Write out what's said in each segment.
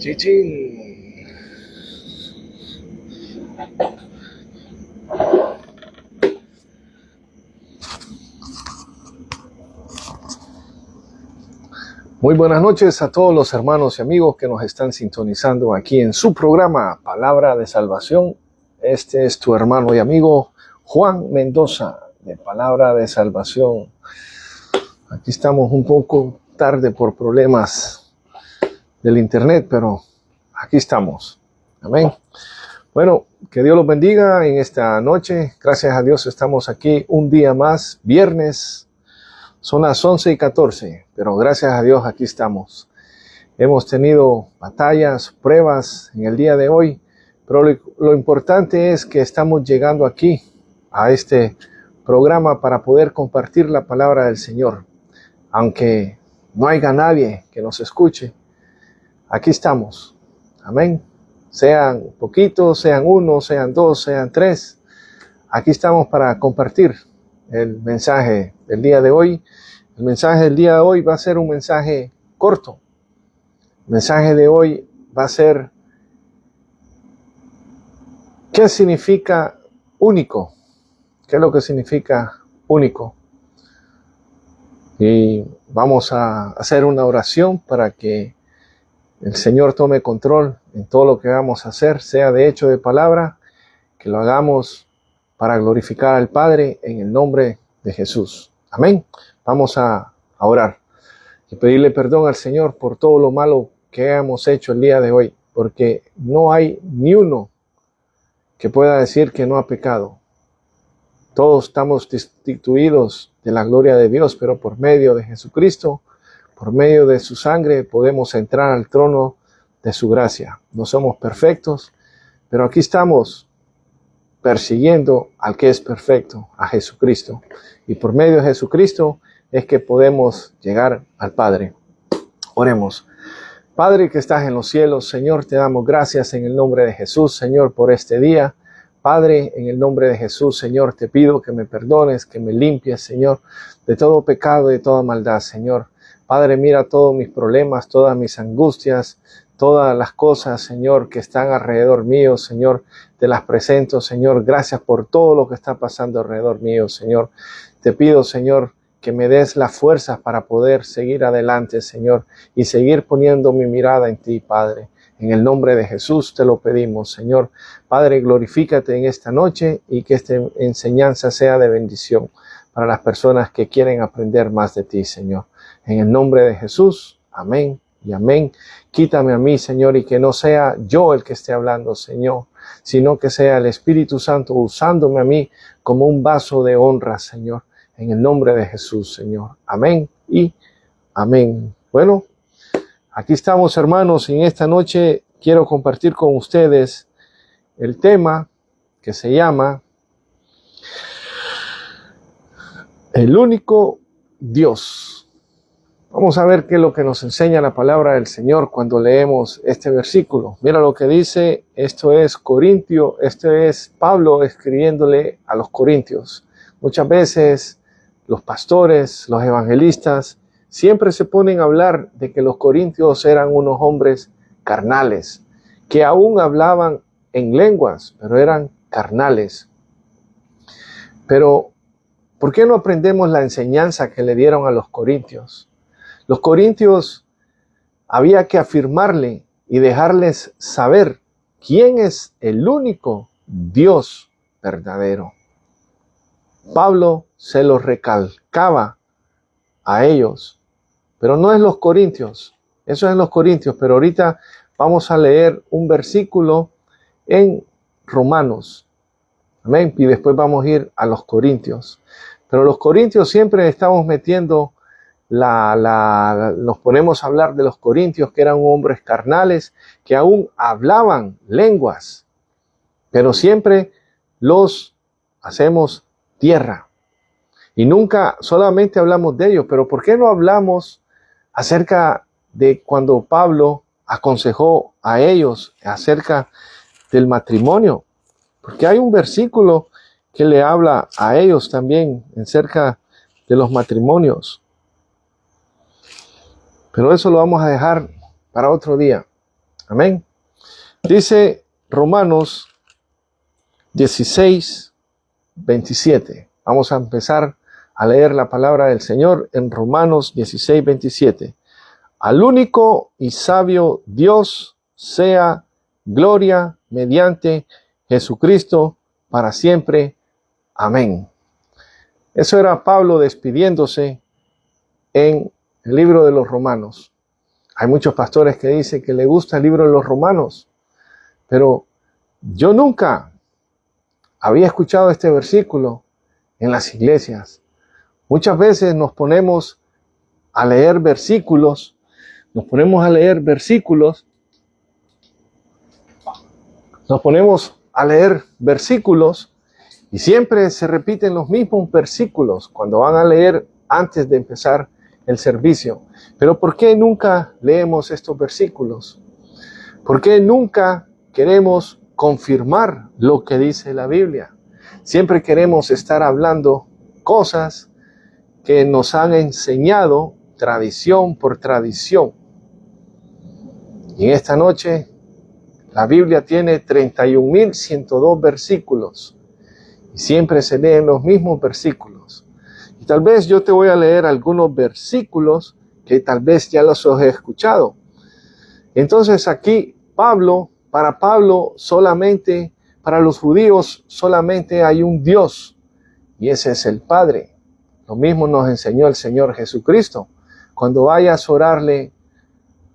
Chichín. Muy buenas noches a todos los hermanos y amigos que nos están sintonizando aquí en su programa Palabra de Salvación. Este es tu hermano y amigo Juan Mendoza de Palabra de Salvación. Aquí estamos un poco tarde por problemas del internet, pero aquí estamos. Amén. Bueno, que Dios los bendiga en esta noche. Gracias a Dios estamos aquí un día más, viernes. Son las 11:14, pero gracias a Dios aquí estamos. Hemos tenido batallas, pruebas en el día de hoy, pero lo importante es que estamos llegando aquí a este programa para poder compartir la palabra del Señor. Aunque no haya nadie que nos escuche, aquí estamos. Amén. Sean poquitos, sean uno, sean dos, sean tres. Aquí estamos para compartir el mensaje del día de hoy. El mensaje del día de hoy va a ser un mensaje corto. El mensaje de hoy va a ser ¿qué significa único? ¿Qué es lo que significa único? Y vamos a hacer una oración para que el Señor tome control en todo lo que vamos a hacer, sea de hecho de palabra, que lo hagamos para glorificar al Padre en el nombre de Jesús. Amén. Vamos a orar y pedirle perdón al Señor por todo lo malo que hemos hecho el día de hoy, porque no hay ni uno que pueda decir que no ha pecado. Todos estamos destituidos de la gloria de Dios, pero por medio de Jesucristo, por medio de su sangre, podemos entrar al trono de su gracia. No somos perfectos, pero aquí estamos persiguiendo al que es perfecto, a Jesucristo. Y por medio de Jesucristo es que podemos llegar al Padre. Oremos. Padre que estás en los cielos, Señor, te damos gracias en el nombre de Jesús, Señor, por este día. Padre, en el nombre de Jesús, Señor, te pido que me perdones, que me limpies, Señor, de todo pecado y de toda maldad, Señor. Padre, mira todos mis problemas, todas mis angustias, todas las cosas, Señor, que están alrededor mío, Señor, te las presento, Señor. Gracias por todo lo que está pasando alrededor mío, Señor. Te pido, Señor, que me des las fuerzas para poder seguir adelante, Señor, y seguir poniendo mi mirada en ti, Padre. En el nombre de Jesús te lo pedimos, Señor. Padre, glorifícate en esta noche y que esta enseñanza sea de bendición para las personas que quieren aprender más de ti, Señor. En el nombre de Jesús, amén y amén. Quítame a mí, Señor, y que no sea yo el que esté hablando, Señor, sino que sea el Espíritu Santo usándome a mí como un vaso de honra, Señor. En el nombre de Jesús, Señor. Amén y amén. Bueno, aquí estamos, hermanos, y en esta noche quiero compartir con ustedes el tema que se llama El único Dios. Vamos a ver qué es lo que nos enseña la palabra del Señor cuando leemos este versículo. Mira lo que dice, esto es Pablo escribiéndole a los corintios. Muchas veces los pastores, los evangelistas, siempre se ponen a hablar de que los corintios eran unos hombres carnales, que aún hablaban en lenguas, pero eran carnales. Pero, ¿por qué no aprendemos la enseñanza que le dieron a los corintios? Los corintios había que afirmarle y dejarles saber quién es el único Dios verdadero. Pablo se lo recalcaba a ellos, pero no es los corintios, eso es los corintios, pero ahorita vamos a leer un versículo en Romanos, amén, y después vamos a ir a los corintios, pero los corintios siempre estamos metiendo, nos ponemos a hablar de los corintios que eran hombres carnales, que aún hablaban lenguas, pero siempre los hacemos tierra. Y nunca solamente hablamos de ellos, pero ¿por qué no hablamos acerca de cuando Pablo aconsejó a ellos acerca del matrimonio? Porque hay un versículo que le habla a ellos también acerca de los matrimonios. Pero eso lo vamos a dejar para otro día. Amén. Dice Romanos 16, 27. Vamos a empezar a leer la palabra del Señor en Romanos 16, 27. Al único y sabio Dios sea gloria mediante Jesucristo para siempre. Amén. Eso era Pablo despidiéndose en el libro de los Romanos. Hay muchos pastores que dicen que le gusta el libro de los Romanos, pero yo nunca había escuchado este versículo en las iglesias. Muchas veces nos ponemos a leer versículos, y siempre se repiten los mismos versículos cuando van a leer antes de empezar el servicio. Pero ¿por qué nunca leemos estos versículos? ¿Por qué nunca queremos confirmar lo que dice la Biblia? Siempre queremos estar hablando cosas que nos han enseñado tradición por tradición. Y en esta noche la Biblia tiene 31.102 versículos y siempre se leen los mismos versículos. Y tal vez yo te voy a leer algunos versículos que tal vez ya los he escuchado. Entonces aquí para Pablo solamente, para los judíos solamente hay un Dios y ese es el Padre. Lo mismo nos enseñó el Señor Jesucristo. Cuando vayas a orarle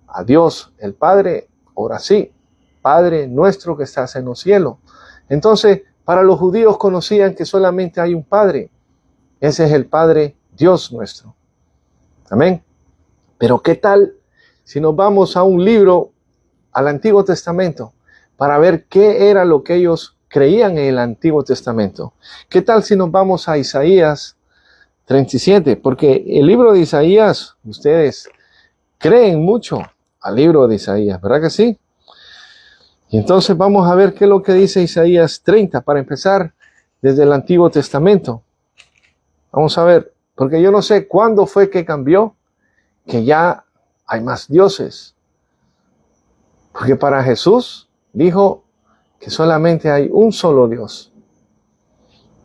a Dios el Padre, ora así: Padre nuestro que estás en los cielos. Entonces, para los judíos conocían que solamente hay un Padre. Ese es el Padre Dios nuestro. Amén. Pero ¿qué tal si nos vamos a un libro, al Antiguo Testamento, para ver qué era lo que ellos creían en el Antiguo Testamento? ¿Qué tal si nos vamos a Isaías 37? Porque el libro de Isaías, ustedes creen mucho al libro de Isaías, ¿verdad que sí? Y entonces vamos a ver qué es lo que dice Isaías 30, para empezar desde el Antiguo Testamento. Vamos a ver, porque yo no sé cuándo fue que cambió, que ya hay más dioses. Porque para Jesús dijo que solamente hay un solo Dios.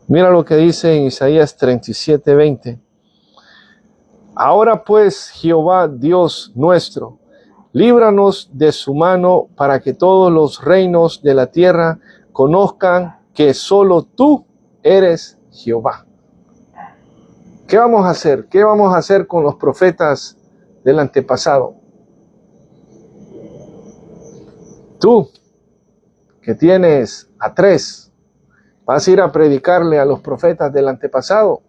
Mira lo que dice en Isaías 37, 20. Ahora pues, Jehová Dios nuestro, líbranos de su mano para que todos los reinos de la tierra conozcan que solo tú eres Jehová. ¿Qué vamos a hacer? ¿Qué vamos a hacer con los profetas del antepasado? Tú, que tienes a 3, ¿vas a ir a predicarle a los profetas del antepasado?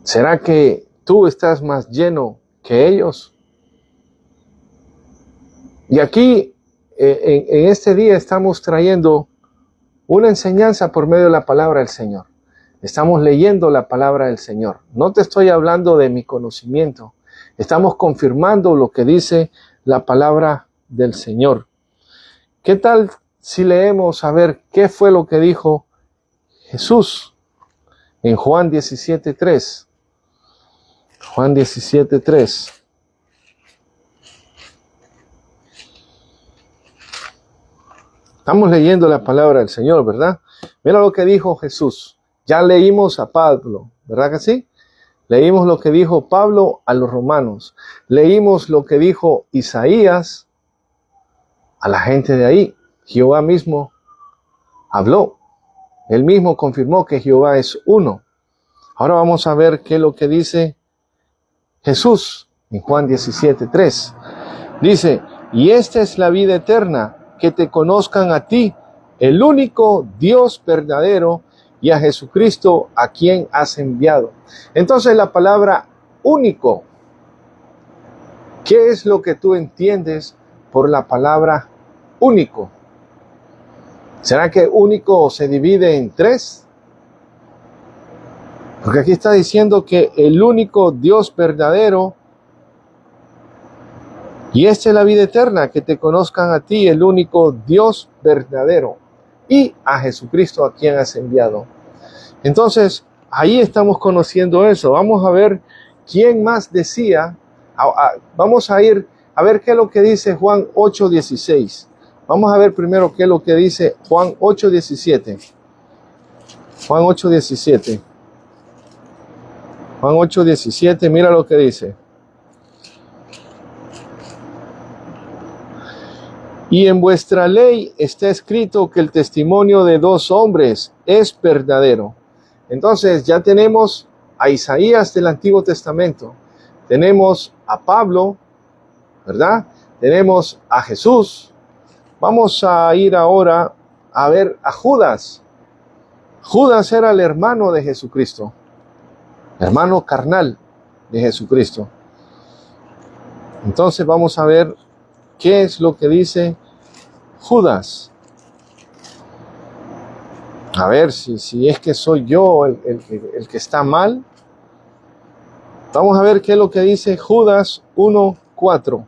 ¿Será que tú estás más lleno que ellos? Y aquí, en este día, estamos trayendo una enseñanza por medio de la palabra del Señor. Estamos leyendo la palabra del Señor. No te estoy hablando de mi conocimiento. Estamos confirmando lo que dice la palabra del Señor. ¿Qué tal si leemos a ver qué fue lo que dijo Jesús en Juan 17:3? Juan 17:3. Estamos leyendo la palabra del Señor, ¿verdad? Mira lo que dijo Jesús. Ya leímos a Pablo, ¿verdad que sí? Leímos lo que dijo Pablo a los romanos. Leímos lo que dijo Isaías a la gente de ahí. Jehová mismo habló. Él mismo confirmó que Jehová es uno. Ahora vamos a ver qué es lo que dice Jesús en Juan 17:3. Dice: y esta es la vida eterna, que te conozcan a ti, el único Dios verdadero, y a Jesucristo a quien has enviado. Entonces la palabra único, ¿qué es lo que tú entiendes por la palabra único? ¿Será que único se divide en 3? Porque aquí está diciendo que el único Dios verdadero, y esta es la vida eterna, que te conozcan a ti, el único Dios verdadero, y a Jesucristo a quien has enviado. Entonces, ahí estamos conociendo eso. Vamos a ver quién más decía. Vamos a ir a ver qué es lo que dice Juan 8:16. Vamos a ver primero qué es lo que dice Juan 8:17. Juan 8:17. Juan 8:17, mira lo que dice. Y en vuestra ley está escrito que el testimonio de dos hombres es verdadero. Entonces ya tenemos a Isaías del Antiguo Testamento. Tenemos a Pablo, ¿verdad? Tenemos a Jesús. Vamos a ir ahora a ver a Judas. Judas era el hermano de Jesucristo, hermano carnal de Jesucristo. Entonces vamos a ver qué es lo que dice Judas. A ver si es que soy yo el que está mal. Vamos a ver qué es lo que dice Judas 1:4.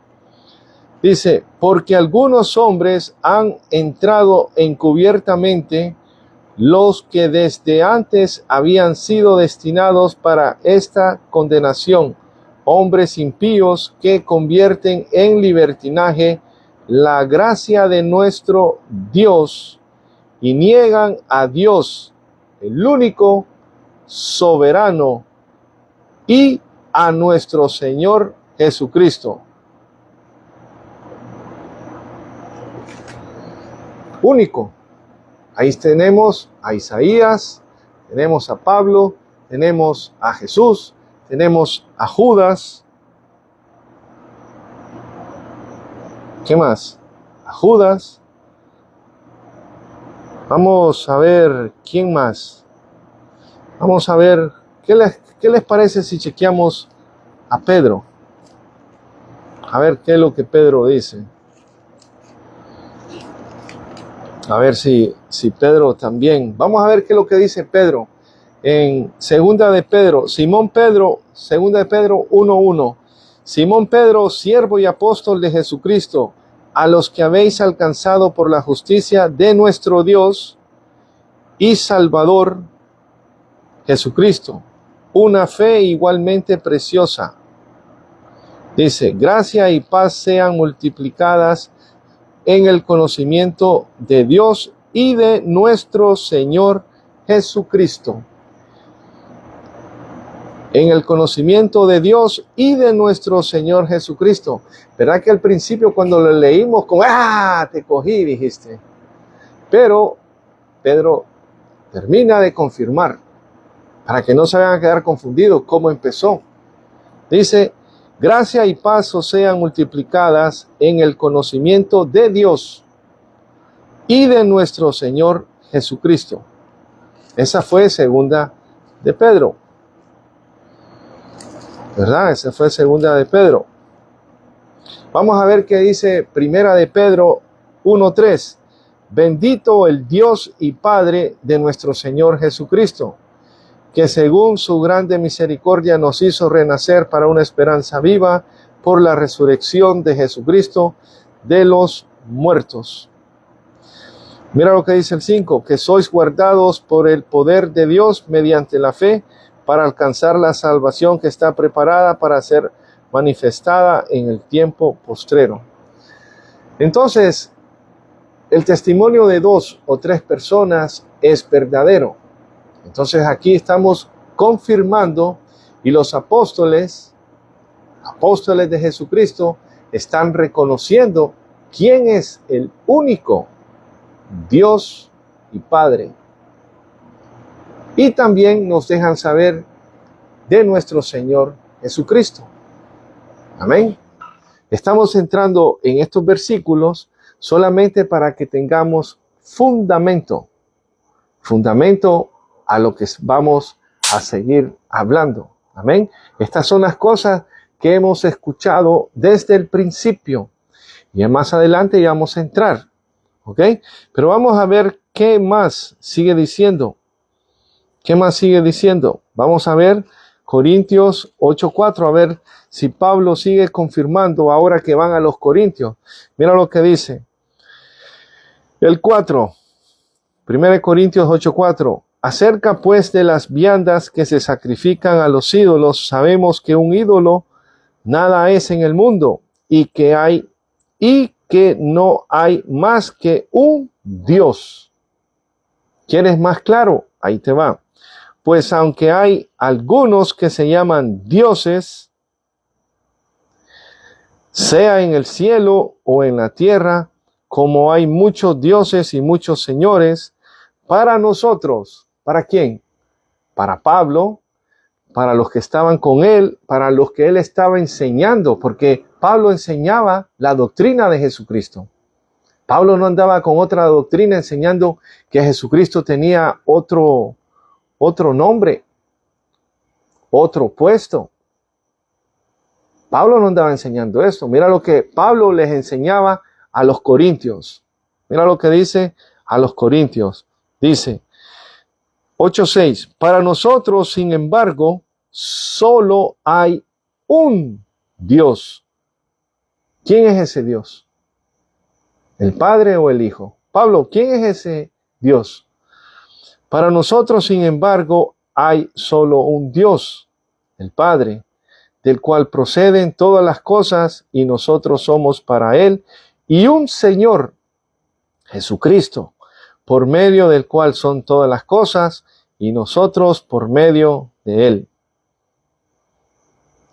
Dice, porque algunos hombres han entrado encubiertamente, los que desde antes habían sido destinados para esta condenación, hombres impíos que convierten en libertinaje la gracia de nuestro Dios y niegan a Dios, el único soberano, y a nuestro Señor Jesucristo. Único. Ahí tenemos a Isaías, tenemos a Pablo, tenemos a Jesús, tenemos a Judas. ¿Qué más? A Judas. Vamos a ver quién más. Vamos a ver qué les parece si chequeamos a Pedro. A ver qué es lo que Pedro dice. A ver si Pedro también. Vamos a ver qué es lo que dice Pedro. En segunda de Pedro, segunda de Pedro 1:1. Simón Pedro, siervo y apóstol de Jesucristo, a los que habéis alcanzado por la justicia de nuestro Dios y Salvador Jesucristo, una fe igualmente preciosa. Dice, gracia y paz sean multiplicadas en el conocimiento de Dios y de nuestro Señor Jesucristo. En el conocimiento de Dios y de nuestro Señor Jesucristo. ¿Verdad que al principio cuando lo leímos, como, te cogí, dijiste? Pero Pedro termina de confirmar, para que no se vayan a quedar confundidos cómo empezó. Dice, gracia y paz os sean multiplicadas en el conocimiento de Dios y de nuestro Señor Jesucristo. Esa fue segunda de Pedro. ¿Verdad? Esa fue segunda de Pedro. Vamos a ver qué dice primera de Pedro 1:3. Bendito el Dios y Padre de nuestro Señor Jesucristo, que según su grande misericordia nos hizo renacer para una esperanza viva por la resurrección de Jesucristo de los muertos. Mira lo que dice el 5, que sois guardados por el poder de Dios mediante la fe para alcanzar la salvación que está preparada para ser manifestada en el tiempo postrero. Entonces, el testimonio de 2 o 3 personas es verdadero. Entonces aquí estamos confirmando, y los apóstoles de Jesucristo, están reconociendo quién es el único Dios y Padre. Y también nos dejan saber de nuestro Señor Jesucristo. Amén. Estamos entrando en estos versículos solamente para que tengamos fundamento a lo que vamos a seguir hablando. Amén. Estas son las cosas que hemos escuchado desde el principio. Y más adelante ya vamos a entrar. ¿Ok? Pero vamos a ver qué más sigue diciendo. ¿Qué más sigue diciendo? Vamos a ver Corintios 8:4, a ver si Pablo sigue confirmando ahora que van a los Corintios. Mira lo que dice. El 4, 1 Corintios 8:4. Acerca pues de las viandas que se sacrifican a los ídolos, sabemos que un ídolo nada es en el mundo, y que no hay más que un Dios. ¿Quieres más claro? Ahí te va. Pues aunque hay algunos que se llaman dioses, sea en el cielo o en la tierra, como hay muchos dioses y muchos señores, para nosotros, ¿para quién? Para Pablo, para los que estaban con él, para los que él estaba enseñando, porque Pablo enseñaba la doctrina de Jesucristo. Pablo no andaba con otra doctrina enseñando que Jesucristo tenía otro nombre, otro puesto. Pablo no andaba enseñando esto. Mira lo que Pablo les enseñaba a los corintios. Mira lo que dice a los corintios. Dice 8:6. Para nosotros, sin embargo, solo hay un Dios. ¿Quién es ese Dios? ¿El Padre o el Hijo? Pablo, ¿quién es ese Dios? Para nosotros, sin embargo, hay solo un Dios, el Padre, del cual proceden todas las cosas y nosotros somos para Él, y un Señor, Jesucristo, por medio del cual son todas las cosas y nosotros por medio de Él.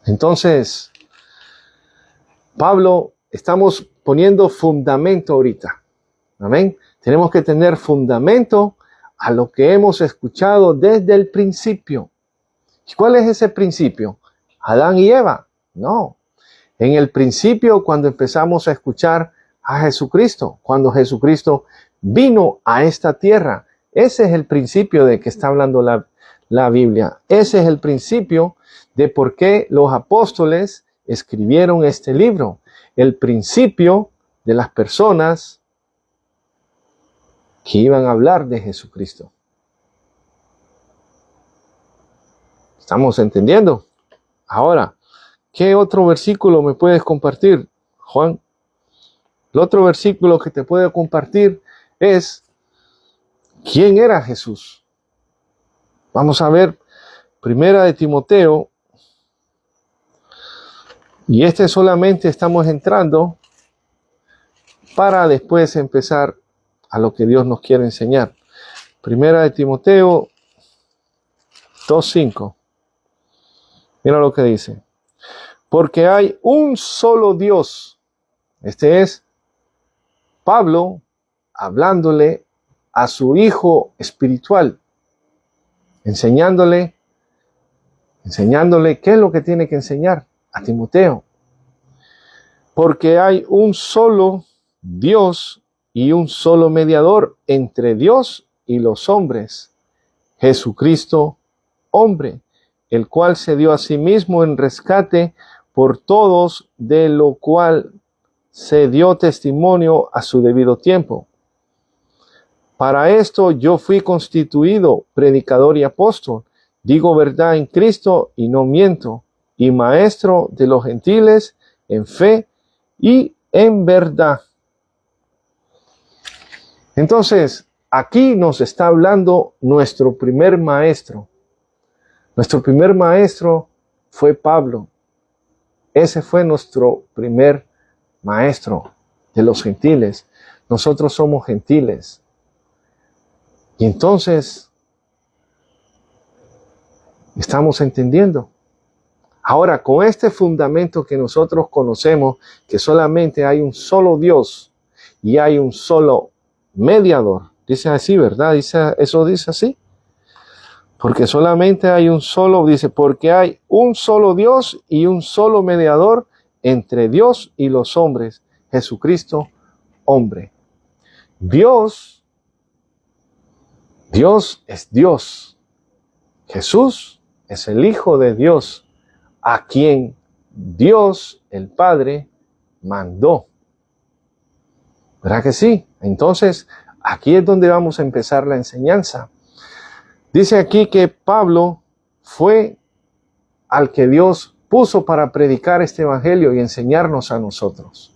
Entonces, Pablo, estamos poniendo fundamento ahorita. Amén. Tenemos que tener fundamento a lo que hemos escuchado desde el principio. ¿Y cuál es ese principio? ¿Adán y Eva? No. En el principio, cuando empezamos a escuchar a Jesucristo, cuando Jesucristo vino a esta tierra, ese es el principio de que está hablando la Biblia. Ese es el principio de por qué los apóstoles escribieron este libro. El principio de las personas que iban a hablar de Jesucristo. ¿Estamos entendiendo? Ahora, ¿qué otro versículo me puedes compartir, Juan? El otro versículo que te puedo compartir es ¿quién era Jesús? Vamos a ver Primera de Timoteo. Y solamente estamos entrando para después empezar a lo que Dios nos quiere enseñar. Primera de Timoteo 2:5. Mira lo que dice. Porque hay un solo Dios. Este es Pablo hablándole a su hijo espiritual, enseñándole qué es lo que tiene que enseñar a Timoteo. Porque hay un solo Dios y un solo mediador entre Dios y los hombres, Jesucristo, hombre, el cual se dio a sí mismo en rescate por todos, de lo cual se dio testimonio a su debido tiempo. Para esto yo fui constituido predicador y apóstol, digo verdad en Cristo y no miento, y maestro de los gentiles en fe y en verdad. Entonces, aquí nos está hablando nuestro primer maestro. Nuestro primer maestro fue Pablo. Ese fue nuestro primer maestro de los gentiles. Nosotros somos gentiles. Y entonces, estamos entendiendo. Ahora, con este fundamento que nosotros conocemos, que solamente hay un solo Dios y hay un solo mediador. Dice así, ¿verdad? Eso dice así. Porque solamente hay un solo, dice, porque hay un solo Dios y un solo mediador entre Dios y los hombres, Jesucristo, hombre. Dios es Dios. Jesús es el Hijo de Dios, a quien Dios, el Padre, mandó. ¿Verdad que sí? Entonces, aquí es donde vamos a empezar la enseñanza. Dice aquí que Pablo fue al que Dios puso para predicar este evangelio y enseñarnos a nosotros.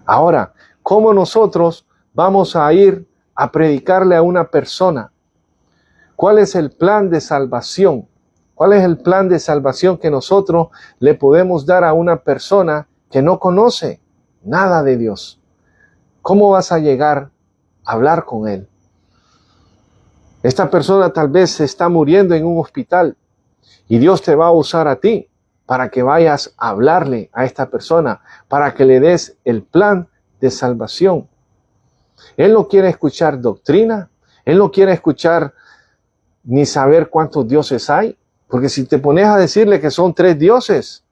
Ahora, ¿cómo nosotros vamos a ir a predicarle a una persona? ¿Cuál es el plan de salvación? ¿Cuál es el plan de salvación que nosotros le podemos dar a una persona que no conoce nada de Dios. ¿Cómo vas a llegar a hablar con él? Esta persona tal vez se está muriendo en un hospital y Dios te va a usar a ti para que vayas a hablarle a esta persona, para que le des el plan de salvación. Él no quiere escuchar doctrina, él no quiere escuchar ni saber cuántos dioses hay, porque si te pones a decirle que son 3 dioses,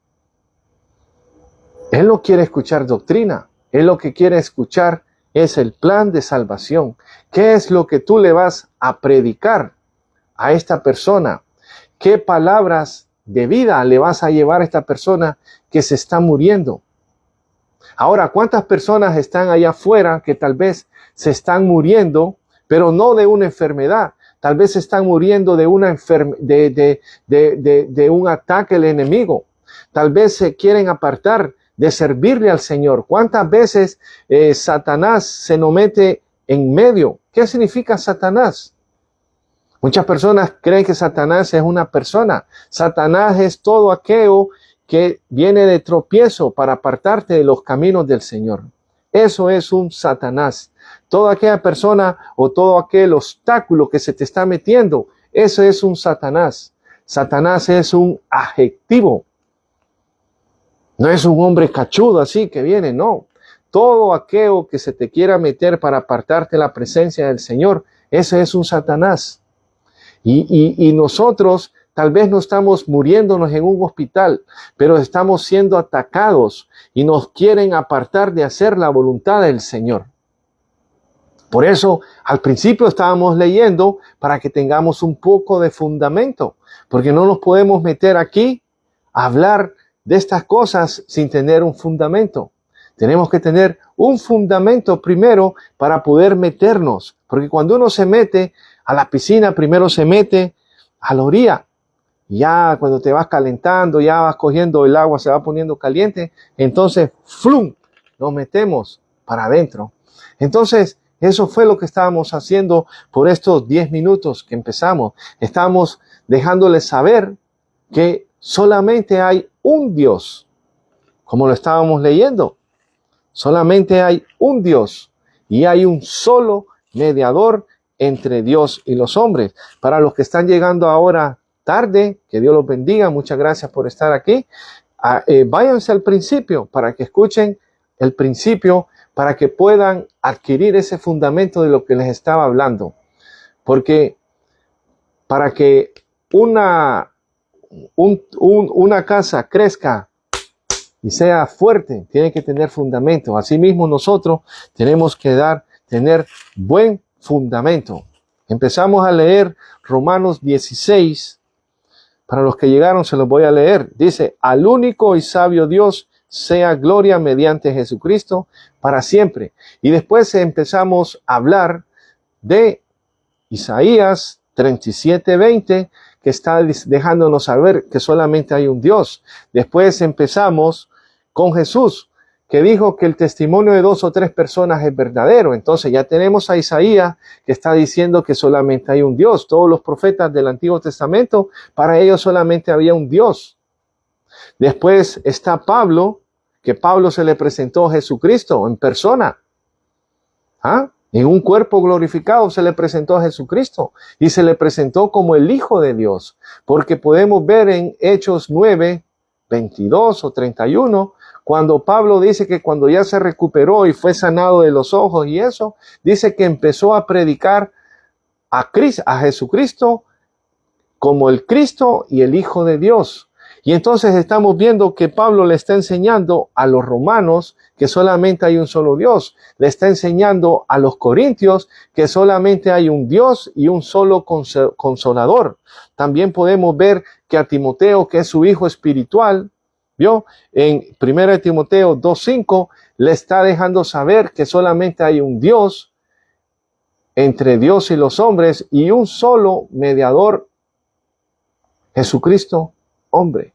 él no quiere escuchar doctrina, él lo que quiere escuchar es el plan de salvación. ¿Qué es lo que tú le vas a predicar a esta persona? ¿Qué palabras de vida le vas a llevar a esta persona que se está muriendo? Ahora, ¿cuántas personas están allá afuera que tal vez se están muriendo, pero no de una enfermedad? Tal vez se están muriendo de un ataque del enemigo. Tal vez se quieren apartar de servirle al Señor. ¿Cuántas veces Satanás se nos mete en medio? ¿Qué significa Satanás? Muchas personas creen que Satanás es una persona. Satanás es todo aquello que viene de tropiezo para apartarte de los caminos del Señor. Eso es un Satanás. Toda aquella persona o todo aquel obstáculo que se te está metiendo, eso es un Satanás. Satanás es un adjetivo. No es un hombre cachudo así que viene, no. Todo aquello que se te quiera meter para apartarte de la presencia del Señor, ese es un Satanás. Y nosotros tal vez no estamos muriéndonos en un hospital, pero estamos siendo atacados y nos quieren apartar de hacer la voluntad del Señor. Por eso, al principio estábamos leyendo para que tengamos un poco de fundamento, porque no nos podemos meter aquí a hablar de estas cosas sin tener un fundamento. Tenemos que tener un fundamento primero para poder meternos, porque cuando uno se mete a la piscina, primero se mete a la orilla. Ya cuando te vas calentando, ya vas cogiendo el agua, se va poniendo caliente, entonces, ¡flum!, nos metemos para adentro. Entonces, eso fue lo que estábamos haciendo por estos 10 minutos que empezamos. Estábamos dejándoles saber que solamente hay un Dios, como lo estábamos leyendo. Solamente hay un Dios y hay un solo mediador entre Dios y los hombres. Para los que están llegando ahora tarde, que Dios los bendiga, muchas gracias por estar aquí. Váyanse al principio para que escuchen el principio, para que puedan adquirir ese fundamento de lo que les estaba hablando. Porque para que una casa crezca y sea fuerte, tiene que tener fundamento. Asimismo, nosotros tenemos que tener buen fundamento. Empezamos a leer Romanos 16. Para los que llegaron se los voy a leer. Dice: al único y sabio Dios sea gloria mediante Jesucristo para siempre. Y después empezamos a hablar de Isaías 37:20, que está dejándonos saber que solamente hay un Dios. Después empezamos con Jesús, que dijo que el testimonio de 2 o 3 personas es verdadero. Entonces ya tenemos a Isaías que está diciendo que solamente hay un Dios. Todos los profetas del Antiguo Testamento, para ellos solamente había un Dios. Después está Pablo, que Pablo se le presentó a Jesucristo en persona. En un cuerpo glorificado se le presentó a Jesucristo y se le presentó como el Hijo de Dios, porque podemos ver en Hechos 9:22 o 31, cuando Pablo dice que cuando ya se recuperó y fue sanado de los ojos y eso, dice que empezó a predicar a Jesucristo como el Cristo y el Hijo de Dios. Y entonces estamos viendo que Pablo le está enseñando a los romanos que solamente hay un solo Dios. Le está enseñando a los corintios que solamente hay un Dios y un solo consolador. También podemos ver que a Timoteo, que es su hijo espiritual, ¿vio? En 1 Timoteo 2:5 le está dejando saber que solamente hay un Dios entre Dios y los hombres y un solo mediador, Jesucristo, hombre.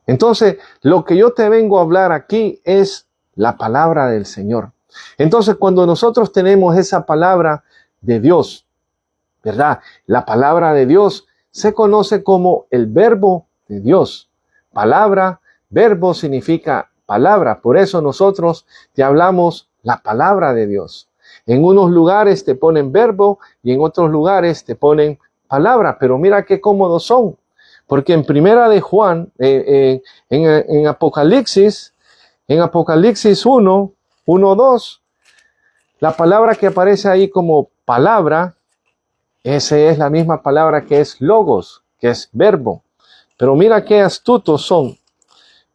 Entonces, lo que yo te vengo a hablar aquí es la palabra del Señor. Entonces, cuando nosotros tenemos esa palabra de Dios, ¿verdad? La palabra de Dios se conoce como el verbo de Dios. Palabra, verbo significa palabra. Por eso nosotros te hablamos la palabra de Dios. En unos lugares te ponen verbo y en otros lugares te ponen palabra. Pero mira qué cómodos son. Porque en primera de Juan, en Apocalipsis 1, 2, la palabra que aparece ahí como palabra, esa es la misma palabra que es logos, que es verbo. Pero mira qué astutos son.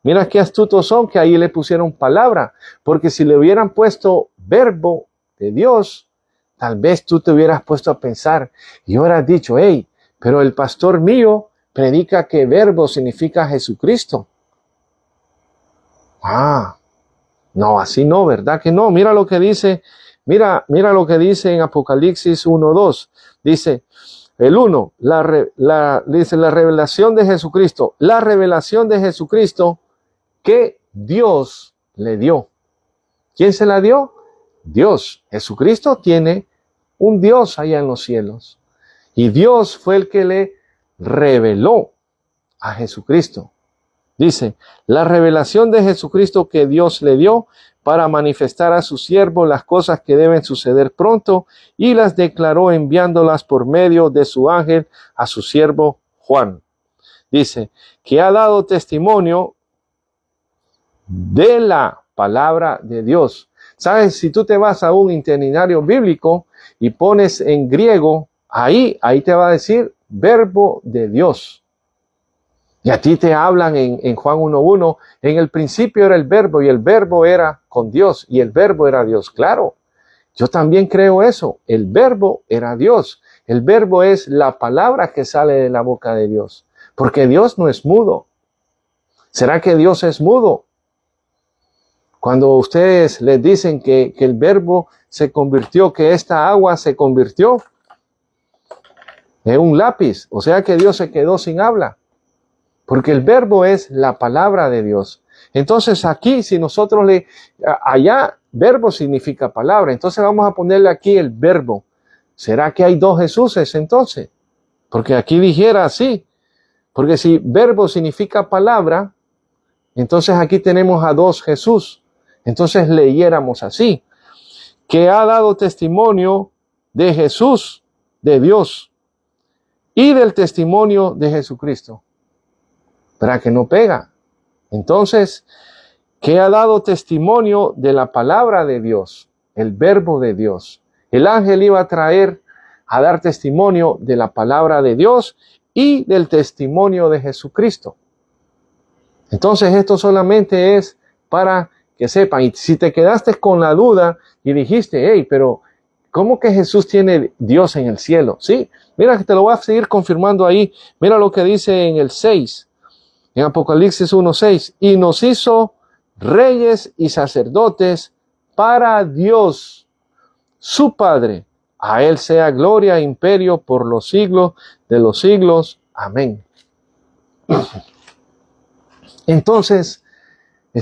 Mira qué astutos son que ahí le pusieron palabra. Porque si le hubieran puesto verbo de Dios, tal vez tú te hubieras puesto a pensar y hubieras dicho, hey, pero el pastor mío predica que verbo significa Jesucristo. No, así no, ¿verdad que no? Mira lo que dice, mira lo que dice en Apocalipsis 1:2. Dice, el 1, dice la revelación de Jesucristo. La revelación de Jesucristo que Dios le dio. ¿Quién se la dio? Dios. Jesucristo tiene un Dios allá en los cielos. Y Dios fue el que le reveló a Jesucristo. Dice, la revelación de Jesucristo que Dios le dio para manifestar a su siervo las cosas que deben suceder pronto y las declaró enviándolas por medio de su ángel a su siervo Juan. Dice, que ha dado testimonio de la palabra de Dios. ¿Sabes? Si tú te vas a un interlineario bíblico y pones en griego, ahí te va a decir verbo de Dios. Y a ti te hablan en Juan 1:1, en el principio era el verbo y el verbo era con Dios y el verbo era Dios. Claro, yo también creo eso. El verbo era Dios. El verbo es la palabra que sale de la boca de Dios. Porque Dios no es mudo. ¿Será que Dios es mudo? Cuando ustedes les dicen que el verbo se convirtió, que esta agua se convirtió en un lápiz. O sea que Dios se quedó sin habla. Porque el verbo es la palabra de Dios. Entonces aquí, si nosotros allá verbo significa palabra. Entonces vamos a ponerle aquí el verbo. ¿Será que hay dos Jesuses entonces? Porque aquí dijera así. Porque si verbo significa palabra, entonces aquí tenemos a dos Jesús. Entonces leyéramos así. Que ha dado testimonio de Jesús, de Dios, y del testimonio de Jesucristo. ¿Verdad que no pega? Entonces, que ha dado testimonio de la palabra de Dios, el verbo de Dios. El ángel iba a dar testimonio de la palabra de Dios y del testimonio de Jesucristo. Entonces, esto solamente es para que sepan. Y si te quedaste con la duda y dijiste, hey, pero ¿cómo que Jesús tiene Dios en el cielo? Sí, mira que te lo voy a seguir confirmando ahí. Mira lo que dice en el 6. En Apocalipsis 1:6, y nos hizo reyes y sacerdotes para Dios, su Padre. A Él sea gloria e imperio por los siglos de los siglos. Amén. Entonces, lo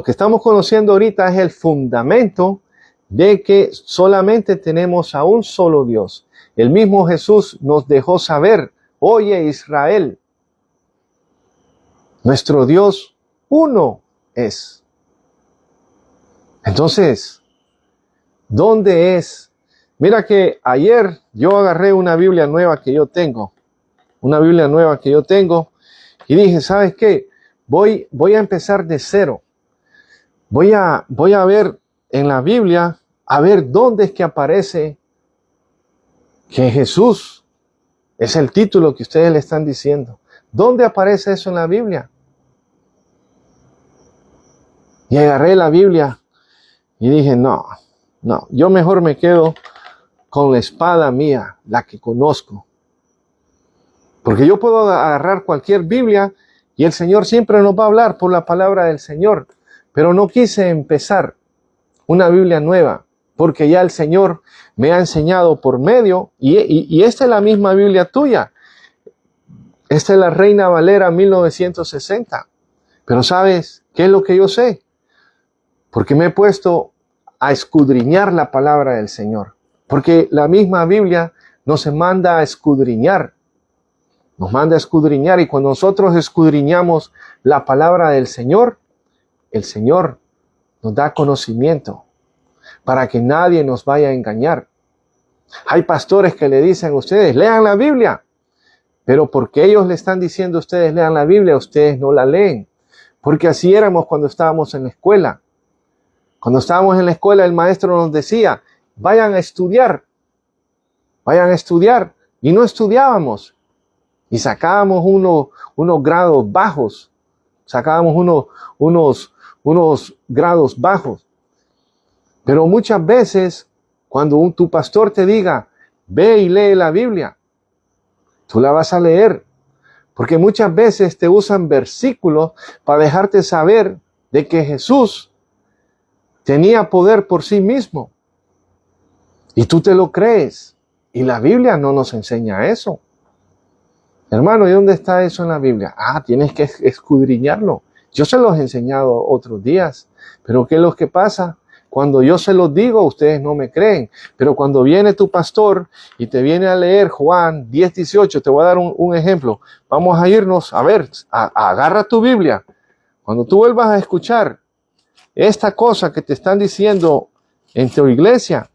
que estamos conociendo ahorita es el fundamento de que solamente tenemos a un solo Dios. El mismo Jesús nos dejó saber, oye Israel, nuestro Dios uno es. Entonces, ¿dónde es? Mira que ayer yo agarré una Biblia nueva que yo tengo. Y dije, ¿sabes qué? Voy a empezar de cero. Voy a ver en la Biblia, a ver dónde es que aparece que Jesús es el título que ustedes le están diciendo. ¿Dónde aparece eso en la Biblia? Y agarré la Biblia y dije, no, yo mejor me quedo con la espada mía, la que conozco. Porque yo puedo agarrar cualquier Biblia y el Señor siempre nos va a hablar por la palabra del Señor. Pero no quise empezar una Biblia nueva, porque ya el Señor me ha enseñado por medio, y esta es la misma Biblia tuya. Esta es la Reina Valera 1960. Pero ¿sabes qué es lo que yo sé? Porque me he puesto a escudriñar la palabra del Señor. Porque la misma Biblia nos manda a escudriñar. Nos manda a escudriñar, y cuando nosotros escudriñamos la palabra del Señor, el Señor nos da conocimiento para que nadie nos vaya a engañar. Hay pastores que le dicen a ustedes, lean la Biblia, pero porque ellos le están diciendo a ustedes, lean la Biblia, ustedes no la leen. Porque así éramos cuando estábamos en la escuela. Cuando estábamos en la escuela, el maestro nos decía, vayan a estudiar, y no estudiábamos. Y sacábamos unos grados bajos, unos grados bajos. Pero muchas veces, cuando tu pastor te diga, ve y lee la Biblia, tú la vas a leer. Porque muchas veces te usan versículos para dejarte saber de que Jesús tenía poder por sí mismo. Y tú te lo crees. Y la Biblia no nos enseña eso. Hermano, ¿y dónde está eso en la Biblia? Tienes que escudriñarlo. Yo se los he enseñado otros días. Pero ¿qué es lo que pasa? Cuando yo se los digo, ustedes no me creen. Pero cuando viene tu pastor y te viene a leer Juan 10:18, te voy a dar un ejemplo. Vamos a irnos, a ver, agarra tu Biblia. Cuando tú vuelvas a escuchar esta cosa que te están diciendo en tu iglesia,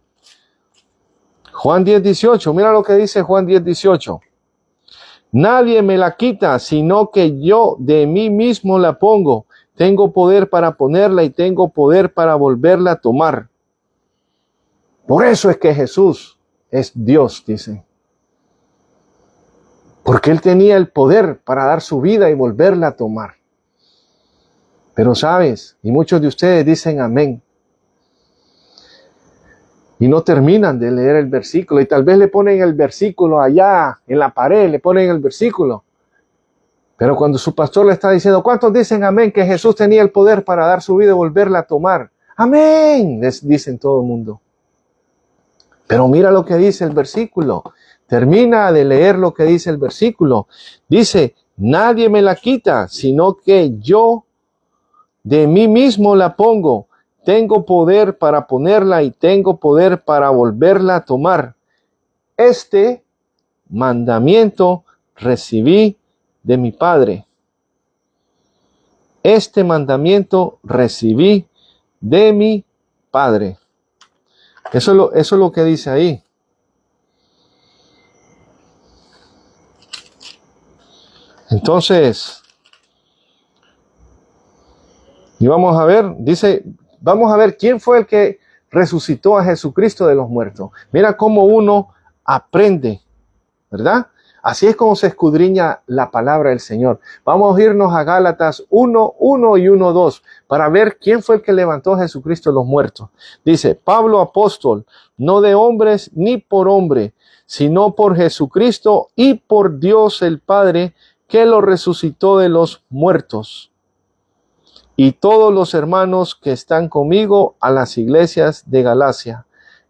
Juan 10:18, mira lo que dice Juan 10:18. Nadie me la quita, sino que yo de mí mismo la pongo. Tengo poder para ponerla y tengo poder para volverla a tomar. Por eso es que Jesús es Dios, dicen. Porque Él tenía el poder para dar su vida y volverla a tomar. Pero sabes, y muchos de ustedes dicen amén. Y no terminan de leer el versículo. Y tal vez le ponen el versículo allá en la pared, le ponen el versículo. Pero cuando su pastor le está diciendo, ¿cuántos dicen amén? Que Jesús tenía el poder para dar su vida y volverla a tomar. Amén, les dicen todo el mundo. Pero mira lo que dice el versículo. Termina de leer lo que dice el versículo. Dice, nadie me la quita, sino que yo de mí mismo la pongo. Tengo poder para ponerla y tengo poder para volverla a tomar. Este mandamiento recibí de mi Padre. Este mandamiento recibí de mi Padre. Eso es lo que dice ahí. Entonces, y vamos a ver, vamos a ver quién fue el que resucitó a Jesucristo de los muertos. Mira cómo uno aprende, ¿verdad? Así es como se escudriña la palabra del Señor. Vamos a irnos a Gálatas 1:1 y 1:2 para ver quién fue el que levantó a Jesucristo de los muertos. Dice, Pablo apóstol, no de hombres ni por hombre, sino por Jesucristo y por Dios el Padre, que lo resucitó de los muertos. Y todos los hermanos que están conmigo a las iglesias de Galacia.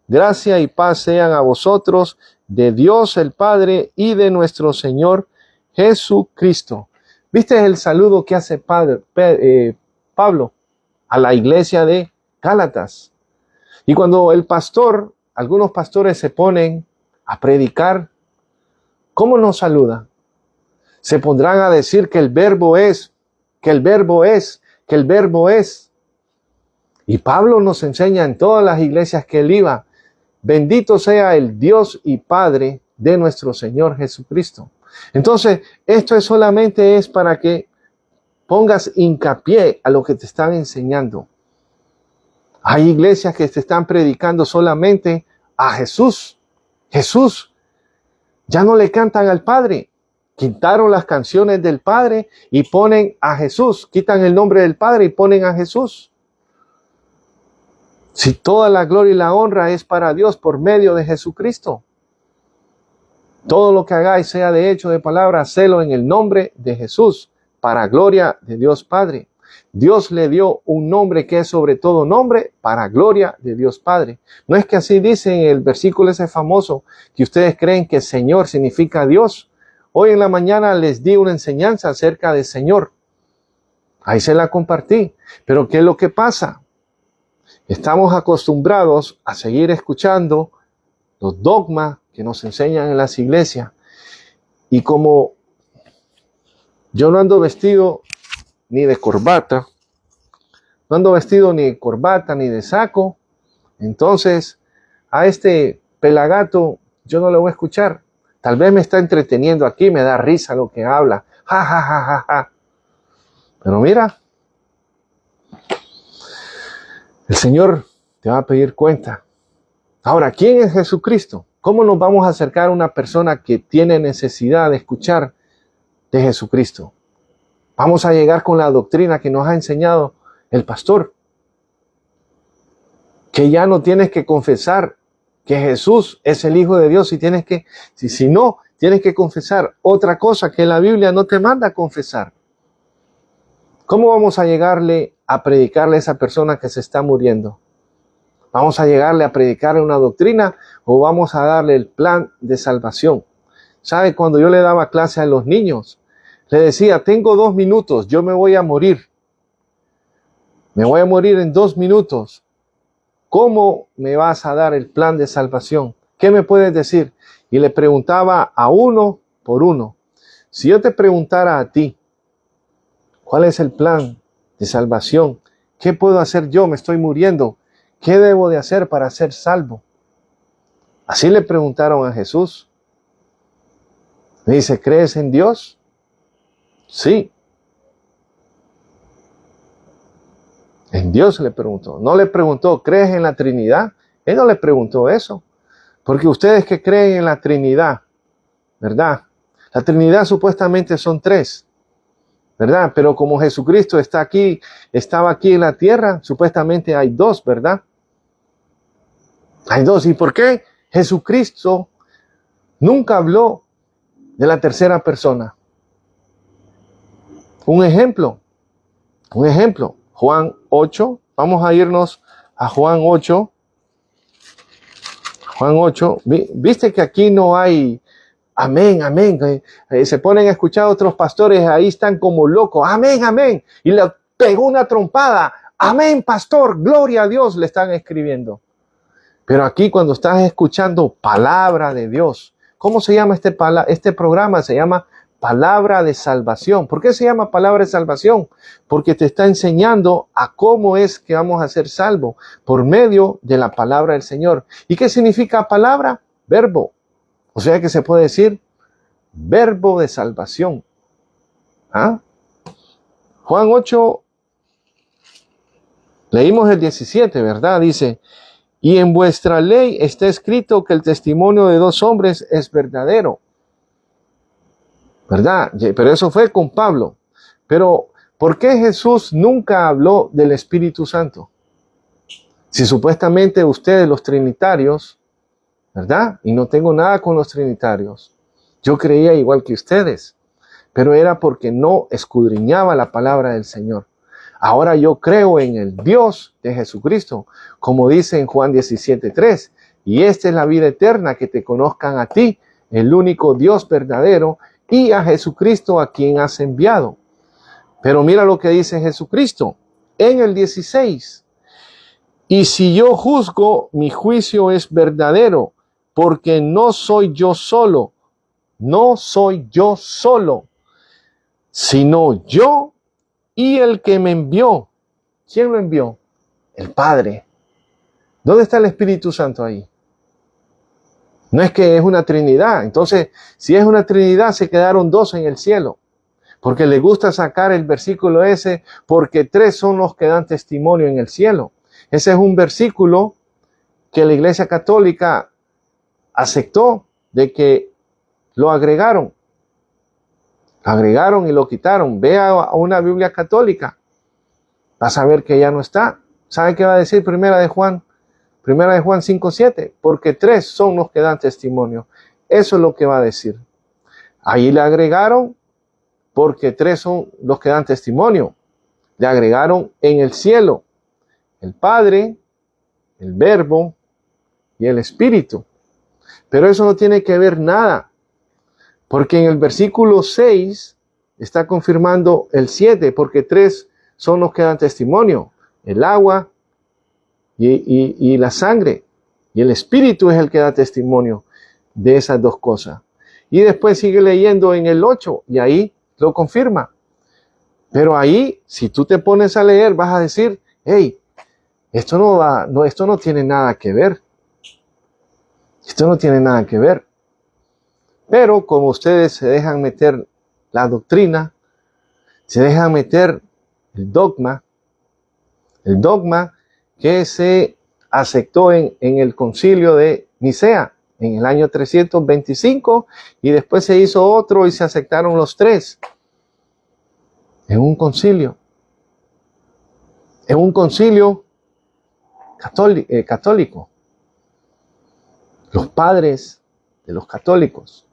Gracia y paz sean a vosotros, de Dios el Padre y de nuestro Señor Jesucristo. ¿Viste el saludo que hace Pablo a la iglesia de Gálatas? Y cuando algunos pastores se ponen a predicar, ¿cómo nos saluda? Se pondrán a decir que el verbo es, que el verbo es, que el verbo es. Y Pablo nos enseña en todas las iglesias que él iba, bendito sea el Dios y Padre de nuestro Señor Jesucristo. Entonces, esto solamente es para que pongas hincapié a lo que te están enseñando. Hay iglesias que te están predicando solamente a Jesús. Jesús. Ya no le cantan al Padre. Quitaron las canciones del Padre y ponen a Jesús. Quitan el nombre del Padre y ponen a Jesús. Si toda la gloria y la honra es para Dios por medio de Jesucristo. Todo lo que hagáis, sea de hecho de palabra, hacedlo en el nombre de Jesús, para gloria de Dios Padre. Dios le dio un nombre que es sobre todo nombre, para gloria de Dios Padre. No es que así dice en el versículo ese famoso, que ustedes creen que Señor significa Dios. Hoy en la mañana les di una enseñanza acerca de Señor. Ahí se la compartí. Pero ¿qué es lo que pasa? Estamos acostumbrados a seguir escuchando los dogmas que nos enseñan en las iglesias. Y como yo no ando vestido ni de corbata, no ando vestido ni de corbata ni de saco. Entonces, a este pelagato yo no le voy a escuchar. Tal vez me está entreteniendo aquí, me da risa lo que habla. Ja, ja, ja, ja, ja. Pero mira, el Señor te va a pedir cuenta. Ahora, ¿quién es Jesucristo? ¿Cómo nos vamos a acercar a una persona que tiene necesidad de escuchar de Jesucristo? Vamos a llegar con la doctrina que nos ha enseñado el pastor. Que ya no tienes que confesar que Jesús es el Hijo de Dios y tienes que, si no, tienes que confesar otra cosa que la Biblia no te manda a confesar. ¿Cómo vamos a llegarle a predicarle a esa persona que se está muriendo? ¿Vamos a llegarle a predicarle una doctrina o vamos a darle el plan de salvación? ¿Sabe? Cuando yo le daba clase a los niños, le decía, tengo 2 minutos, yo me voy a morir. Me voy a morir en 2 minutos. ¿Cómo me vas a dar el plan de salvación? ¿Qué me puedes decir? Y le preguntaba a uno por uno. Si yo te preguntara a ti, ¿cuál es el plan de salvación? ¿Qué puedo hacer yo? Me estoy muriendo. ¿Qué debo de hacer para ser salvo? Así le preguntaron a Jesús. Le dice, ¿crees en Dios? Sí. En Dios le preguntó. No le preguntó, ¿crees en la Trinidad? Él no le preguntó eso. Porque ustedes que creen en la Trinidad, ¿verdad? La Trinidad supuestamente son 3, ¿verdad? Pero como Jesucristo estaba aquí en la tierra, supuestamente hay 2, ¿verdad? Hay 2. ¿Y por qué Jesucristo nunca habló de la tercera persona? Un ejemplo. Juan 8. Vamos a irnos a Juan 8. Juan 8. Viste que aquí no hay amén, amén. Se ponen a escuchar a otros pastores, ahí están como locos. Amén, amén. Y le pegó una trompada. Amén, pastor. Gloria a Dios, le están escribiendo. Pero aquí cuando estás escuchando palabra de Dios, ¿cómo se llama este programa? Se llama Palabra de Salvación. ¿Por qué se llama Palabra de Salvación? Porque te está enseñando a cómo es que vamos a ser salvos por medio de la palabra del Señor. ¿Y qué significa palabra? Verbo. O sea que se puede decir verbo de salvación. ¿Ah? Juan 8, leímos el 17, ¿verdad? Dice, y en vuestra ley está escrito que el testimonio de 2 hombres es verdadero. ¿Verdad? Pero eso fue con Pablo. Pero, ¿por qué Jesús nunca habló del Espíritu Santo? Si supuestamente ustedes, los trinitarios, ¿verdad? Y no tengo nada con los trinitarios. Yo creía igual que ustedes, pero era porque no escudriñaba la palabra del Señor. Ahora yo creo en el Dios de Jesucristo, como dice en Juan 17:3, y esta es la vida eterna, que te conozcan a ti, el único Dios verdadero, y a Jesucristo a quien has enviado. Pero mira lo que dice Jesucristo en el 16. Y si yo juzgo, mi juicio es verdadero, porque no soy yo solo, sino yo y el que me envió. ¿Quién lo envió? El Padre. ¿Dónde está el Espíritu Santo ahí? No es que es una Trinidad. Entonces, si es una Trinidad, se quedaron 2 en el cielo. Porque le gusta sacar el versículo ese, porque 3 son los que dan testimonio en el cielo. Ese es un versículo que la Iglesia Católica aceptó de que lo agregaron. Agregaron y lo quitaron. Ve a una Biblia católica. Vas a ver que ya no está. ¿Sabe qué va a decir Primera de Juan 5:7? Porque 3 son los que dan testimonio. Eso es lo que va a decir. Ahí le agregaron porque 3 son los que dan testimonio. Le agregaron en el cielo el Padre, el Verbo y el Espíritu. Pero eso no tiene que ver nada. Porque en el versículo 6 está confirmando el 7, porque 3 son los que dan testimonio. El agua y la sangre. Y el Espíritu es el que da testimonio de esas 2 cosas. Y después sigue leyendo en el 8 y ahí lo confirma. Pero ahí, si tú te pones a leer, vas a decir hey, esto no tiene nada que ver. Esto no tiene nada que ver. Pero como ustedes se dejan meter la doctrina, se dejan meter el dogma que se aceptó en el concilio de Nicea en el año 325, y después se hizo otro y se aceptaron los tres en un concilio católico. Los padres de los católicos.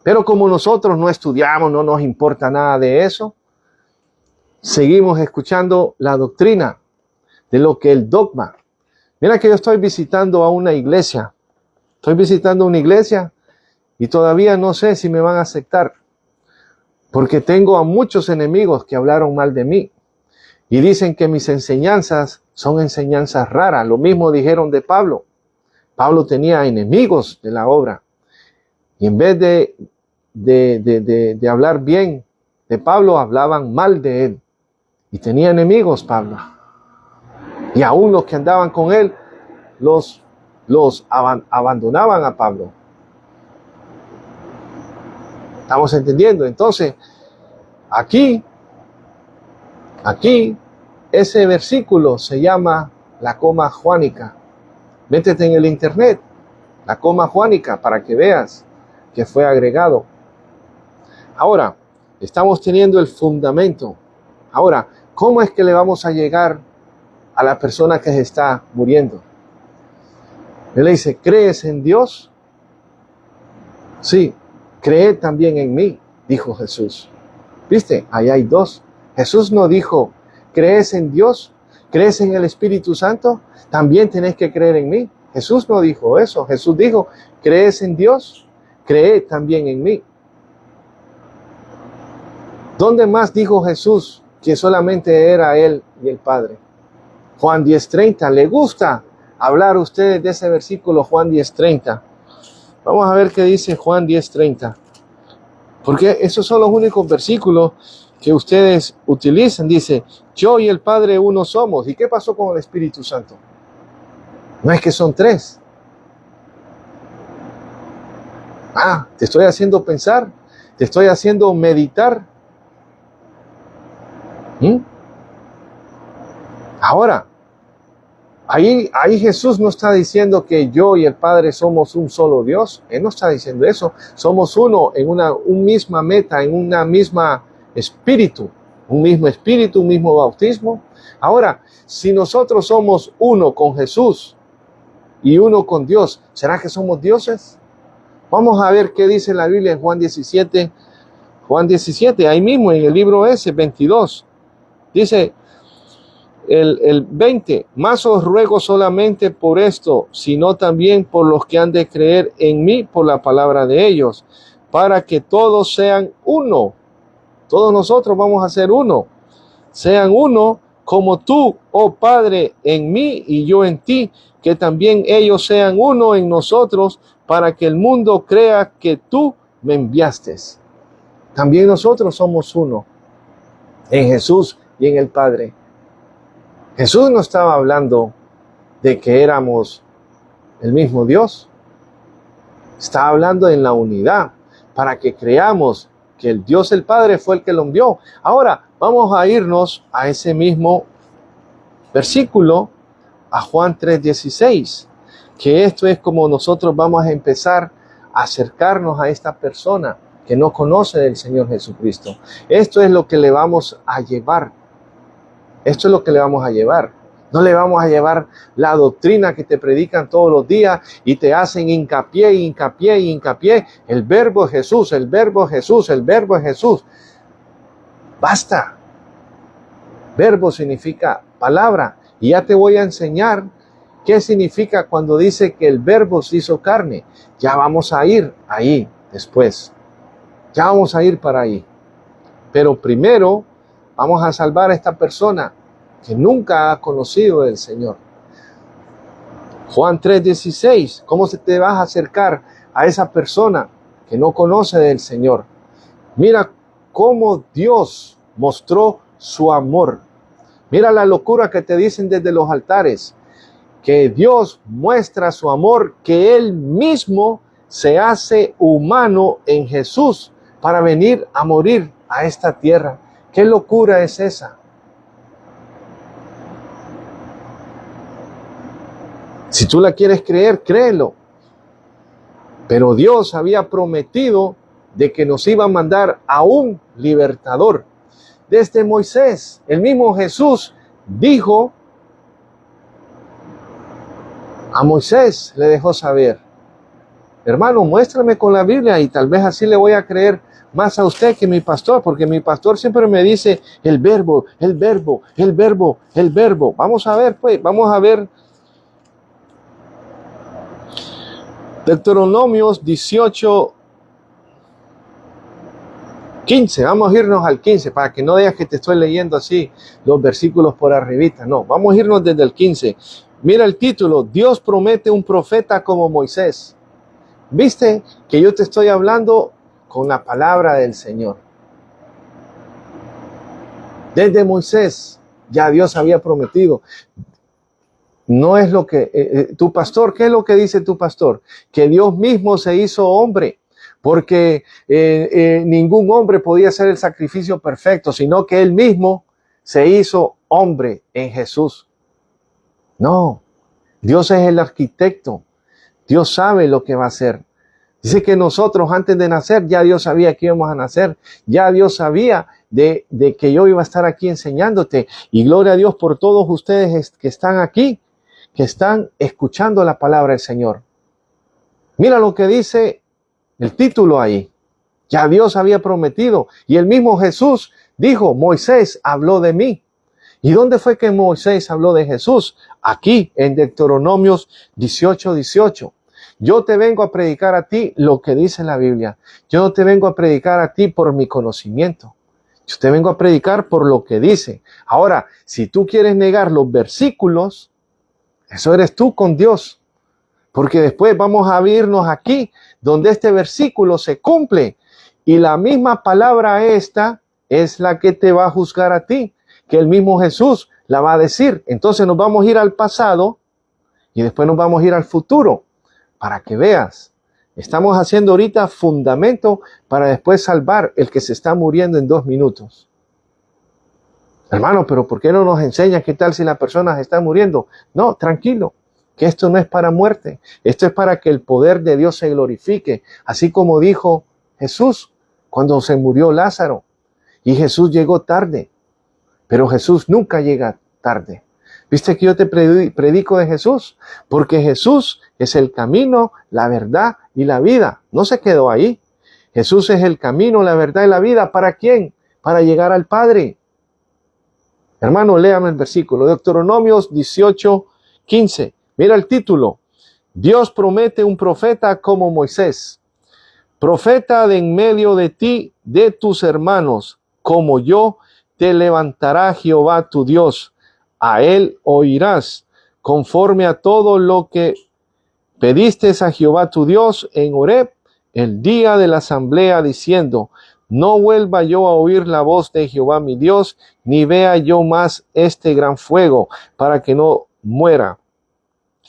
Pero como nosotros no estudiamos, no nos importa nada de eso, seguimos escuchando la doctrina de lo que el dogma. Mira que yo estoy visitando a una iglesia. Estoy visitando una iglesia y todavía no sé si me van a aceptar, porque tengo a muchos enemigos que hablaron mal de mí y dicen que mis enseñanzas son enseñanzas raras. Lo mismo dijeron de Pablo. Pablo tenía enemigos de la obra, y en vez de hablar bien de Pablo, hablaban mal de él, y tenía enemigos Pablo, y aún los que andaban con él los abandonaban a Pablo. ¿Estamos entendiendo? Entonces, aquí, ese versículo se llama la coma juánica. Métete en el internet, la coma juánica, para que veas que fue agregado. Ahora, estamos teniendo el fundamento. Ahora, ¿cómo es que le vamos a llegar a la persona que se está muriendo? Él le dice, ¿crees en Dios? Sí, cree también en mí, dijo Jesús. ¿Viste? Ahí hay dos. Jesús no dijo, ¿crees en Dios? ¿Crees en el Espíritu Santo? También tenés que creer en mí. Jesús no dijo eso. Jesús dijo, ¿crees en Dios? Cree también en mí. ¿Dónde más dijo Jesús que solamente era Él y el Padre? Juan 10:30. ¿Le gusta hablar a ustedes de ese versículo, Juan 10:30? Vamos a ver qué dice Juan 10:30. Porque esos son los únicos versículos que ustedes utilizan. Dice, yo y el Padre uno somos. ¿Y qué pasó con el Espíritu Santo? No es que son tres. Te estoy haciendo pensar, te estoy haciendo meditar. Ahora, ahí Jesús no está diciendo que yo y el Padre somos un solo Dios. Él no está diciendo eso. Somos uno en una misma meta, en una misma espíritu, un mismo bautismo. Ahora, si nosotros somos uno con Jesús y uno con Dios, ¿será que somos dioses? Vamos a ver qué dice la Biblia en Juan 17. Juan 17, ahí mismo en el libro ese, 22. Dice el 20, más os ruego solamente por esto, sino también por los que han de creer en mí por la palabra de ellos, para que todos sean uno. Todos nosotros vamos a ser uno. Sean uno como tú, oh Padre, en mí y yo en ti, que también ellos sean uno en nosotros, para que el mundo crea que tú me enviaste. También nosotros somos uno en Jesús y en el Padre. Jesús no estaba hablando de que éramos el mismo Dios. Estaba hablando en la unidad, para que creamos que el Dios el Padre fue el que lo envió. Ahora, vamos a irnos a ese mismo versículo, a Juan 3:16, que esto es como nosotros vamos a empezar a acercarnos a esta persona que no conoce del Señor Jesucristo. Esto es lo que le vamos a llevar. Esto es lo que le vamos a llevar. No le vamos a llevar la doctrina que te predican todos los días y te hacen hincapié. El verbo es Jesús, el verbo es Jesús, el verbo es Jesús. Basta. Verbo significa palabra. Y ya te voy a enseñar qué significa cuando dice que el verbo se hizo carne. Ya vamos a ir ahí después. Ya vamos a ir para ahí. Pero primero vamos a salvar a esta persona que nunca ha conocido del Señor. Juan 3:16. ¿Cómo se te vas a acercar a esa persona que no conoce del Señor? Mira cómo Dios mostró su amor. Mira la locura que te dicen desde los altares, que Dios muestra su amor, que Él mismo se hace humano en Jesús para venir a morir a esta tierra. ¿Qué locura es esa? Si tú la quieres creer, créelo. Pero Dios había prometido de que nos iba a mandar a un libertador. Desde Moisés, el mismo Jesús dijo a Moisés, le dejó saber: hermano, muéstrame con la Biblia y tal vez así le voy a creer más a usted que mi pastor, porque mi pastor siempre me dice el verbo, el verbo, el verbo, el verbo. Vamos a ver, pues, vamos a ver Deuteronomios 18, 15. Vamos a irnos al 15 para que no digas que te estoy leyendo así los versículos por arribita. No, vamos a irnos desde el 15. Mira el título: Dios promete un profeta como Moisés. ¿Viste que yo te estoy hablando con la palabra del Señor? Desde Moisés ya Dios había prometido. No es lo que tu pastor, ¿qué es lo que dice tu pastor? Que Dios mismo se hizo hombre, porque ningún hombre podía hacer el sacrificio perfecto, sino que Él mismo se hizo hombre en Jesús. No, Dios es el arquitecto. Dios sabe lo que va a hacer. Dice que nosotros antes de nacer ya Dios sabía que íbamos a nacer. Ya Dios sabía de que yo iba a estar aquí enseñándote. Y gloria a Dios por todos ustedes que están aquí, que están escuchando la palabra del Señor. Mira lo que dice el título ahí. Ya Dios había prometido. Y el mismo Jesús dijo: Moisés habló de mí. ¿Y dónde fue que Moisés habló de Jesús? Aquí en Deuteronomios 18, 18. Yo te vengo a predicar a ti lo que dice la Biblia. Yo no te vengo a predicar a ti por mi conocimiento. Yo te vengo a predicar por lo que dice. Ahora, si tú quieres negar los versículos, eso eres tú con Dios. Porque después vamos a irnos aquí, donde este versículo se cumple. Y la misma palabra esta es la que te va a juzgar a ti, que el mismo Jesús la va a decir. Entonces nos vamos a ir al pasado y después nos vamos a ir al futuro. Para que veas, estamos haciendo ahorita fundamento para después salvar el que se está muriendo en 2 minutos. Hermano, pero ¿por qué no nos enseña qué tal si la persona se está muriendo? No, tranquilo, que esto no es para muerte. Esto es para que el poder de Dios se glorifique. Así como dijo Jesús cuando se murió Lázaro. Y Jesús llegó tarde, pero Jesús nunca llega tarde. ¿Viste que yo te predico de Jesús? Porque Jesús es el camino, la verdad y la vida. No se quedó ahí. Jesús es el camino, la verdad y la vida. ¿Para quién? Para llegar al Padre. Hermano, léame el versículo. Deuteronomios 18, 15. Mira el título. Dios promete un profeta como Moisés. Profeta de en medio de ti, de tus hermanos, como yo, te levantará Jehová tu Dios. A él oirás, conforme a todo lo que pediste a Jehová tu Dios en Horeb, el día de la asamblea, diciendo: no vuelva yo a oír la voz de Jehová mi Dios, ni vea yo más este gran fuego, para que no muera.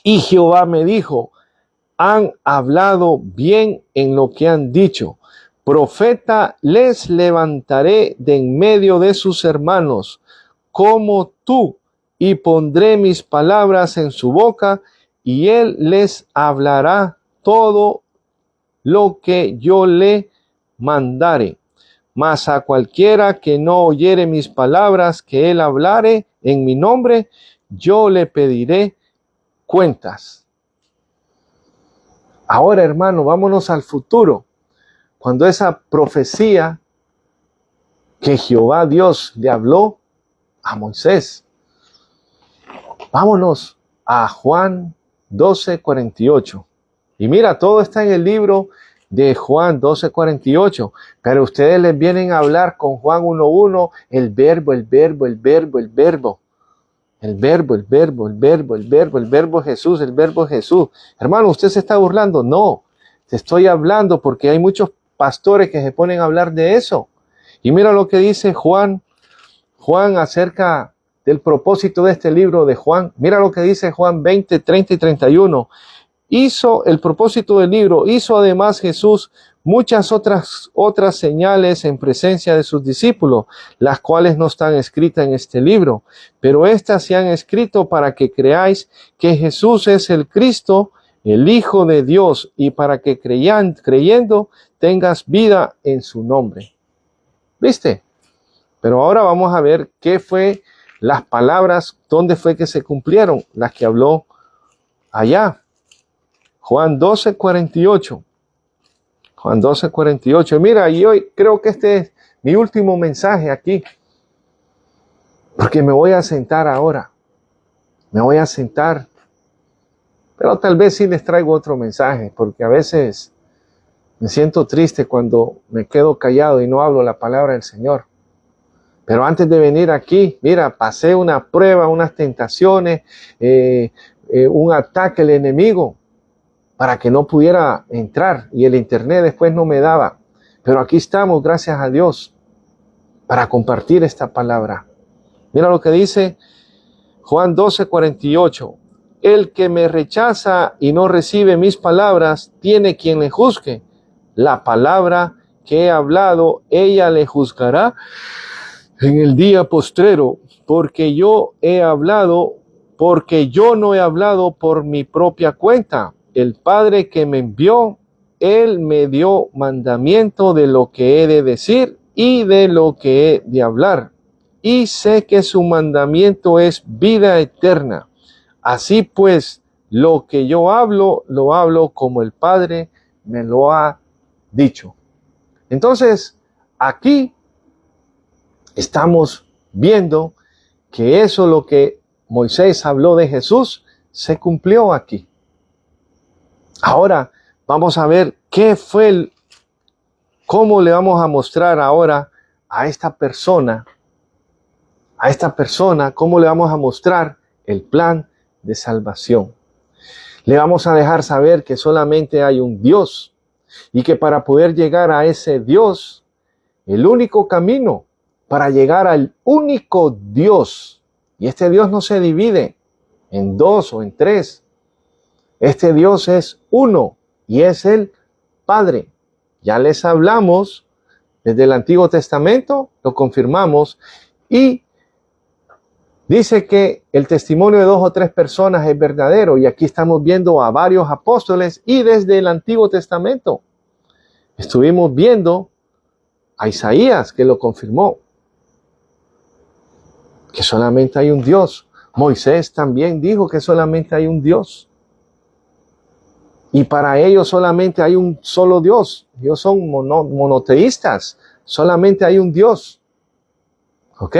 Y Jehová me dijo: han hablado bien en lo que han dicho. Profeta les levantaré de en medio de sus hermanos, como tú, y pondré mis palabras en su boca, y él les hablará todo lo que yo le mandare. Mas a cualquiera que no oyere mis palabras que él hablare en mi nombre, yo le pediré cuentas. Ahora, hermano, vámonos al futuro. Cuando esa profecía que Jehová Dios le habló a Moisés. Vámonos a Juan 12:48. Y mira, todo está en el libro de Juan 12:48. Pero ustedes les vienen a hablar con Juan 1:1, el verbo, el verbo, el verbo, el verbo. El verbo, el verbo, el verbo, el verbo, el verbo Jesús, el verbo Jesús. Hermano, ¿usted se está burlando? No, te estoy hablando porque hay muchos pastores que se ponen a hablar de eso. Y mira lo que dice Juan acerca del propósito de este libro de Juan. Mira lo que dice Juan 20, 30 y 31. Hizo el propósito del libro, hizo además Jesús muchas otras señales en presencia de sus discípulos, las cuales no están escritas en este libro, pero estas se han escrito para que creáis que Jesús es el Cristo, el Hijo de Dios, y para que creyendo tengas vida en su nombre. ¿Viste? Pero ahora vamos a ver qué fue las palabras, dónde fue que se cumplieron, las que habló allá. Juan 12, 48. Juan 12, 48. Mira, y hoy creo que este es mi último mensaje aquí. Porque me voy a sentar ahora. Me voy a sentar. Pero tal vez sí les traigo otro mensaje. Porque a veces me siento triste cuando me quedo callado y no hablo la palabra del Señor. Pero antes de venir aquí, mira, pasé una prueba, unas tentaciones, un ataque del enemigo, para que no pudiera entrar, y el internet después no me daba. Pero aquí estamos, gracias a Dios, para compartir esta palabra. Mira lo que dice Juan 12, 48. El que me rechaza y no recibe mis palabras, tiene quien le juzgue. La palabra que he hablado, ella le juzgará en el día postrero, porque yo no he hablado por mi propia cuenta. El Padre que me envió, Él me dio mandamiento de lo que he de decir y de lo que he de hablar. Y sé que su mandamiento es vida eterna. Así pues, lo que yo hablo, lo hablo como el Padre me lo ha dicho. Entonces, aquí estamos viendo que eso, lo que Moisés habló de Jesús, se cumplió aquí. Ahora vamos a ver cómo le vamos a mostrar ahora a esta persona, cómo le vamos a mostrar el plan de salvación. Le vamos a dejar saber que solamente hay un Dios y que para poder llegar a ese Dios, el único camino para llegar al único Dios, y este Dios no se divide en dos o en tres, este Dios es uno y es el Padre. Ya les hablamos desde el Antiguo Testamento, lo confirmamos, y dice que el testimonio de 2 o 3 personas es verdadero, y aquí estamos viendo a varios apóstoles, y desde el Antiguo Testamento estuvimos viendo a Isaías, que lo confirmó, que solamente hay un Dios. Moisés también dijo que solamente hay un Dios. Y para ellos solamente hay un solo Dios. Ellos son monoteístas. Solamente hay un Dios. ¿Ok?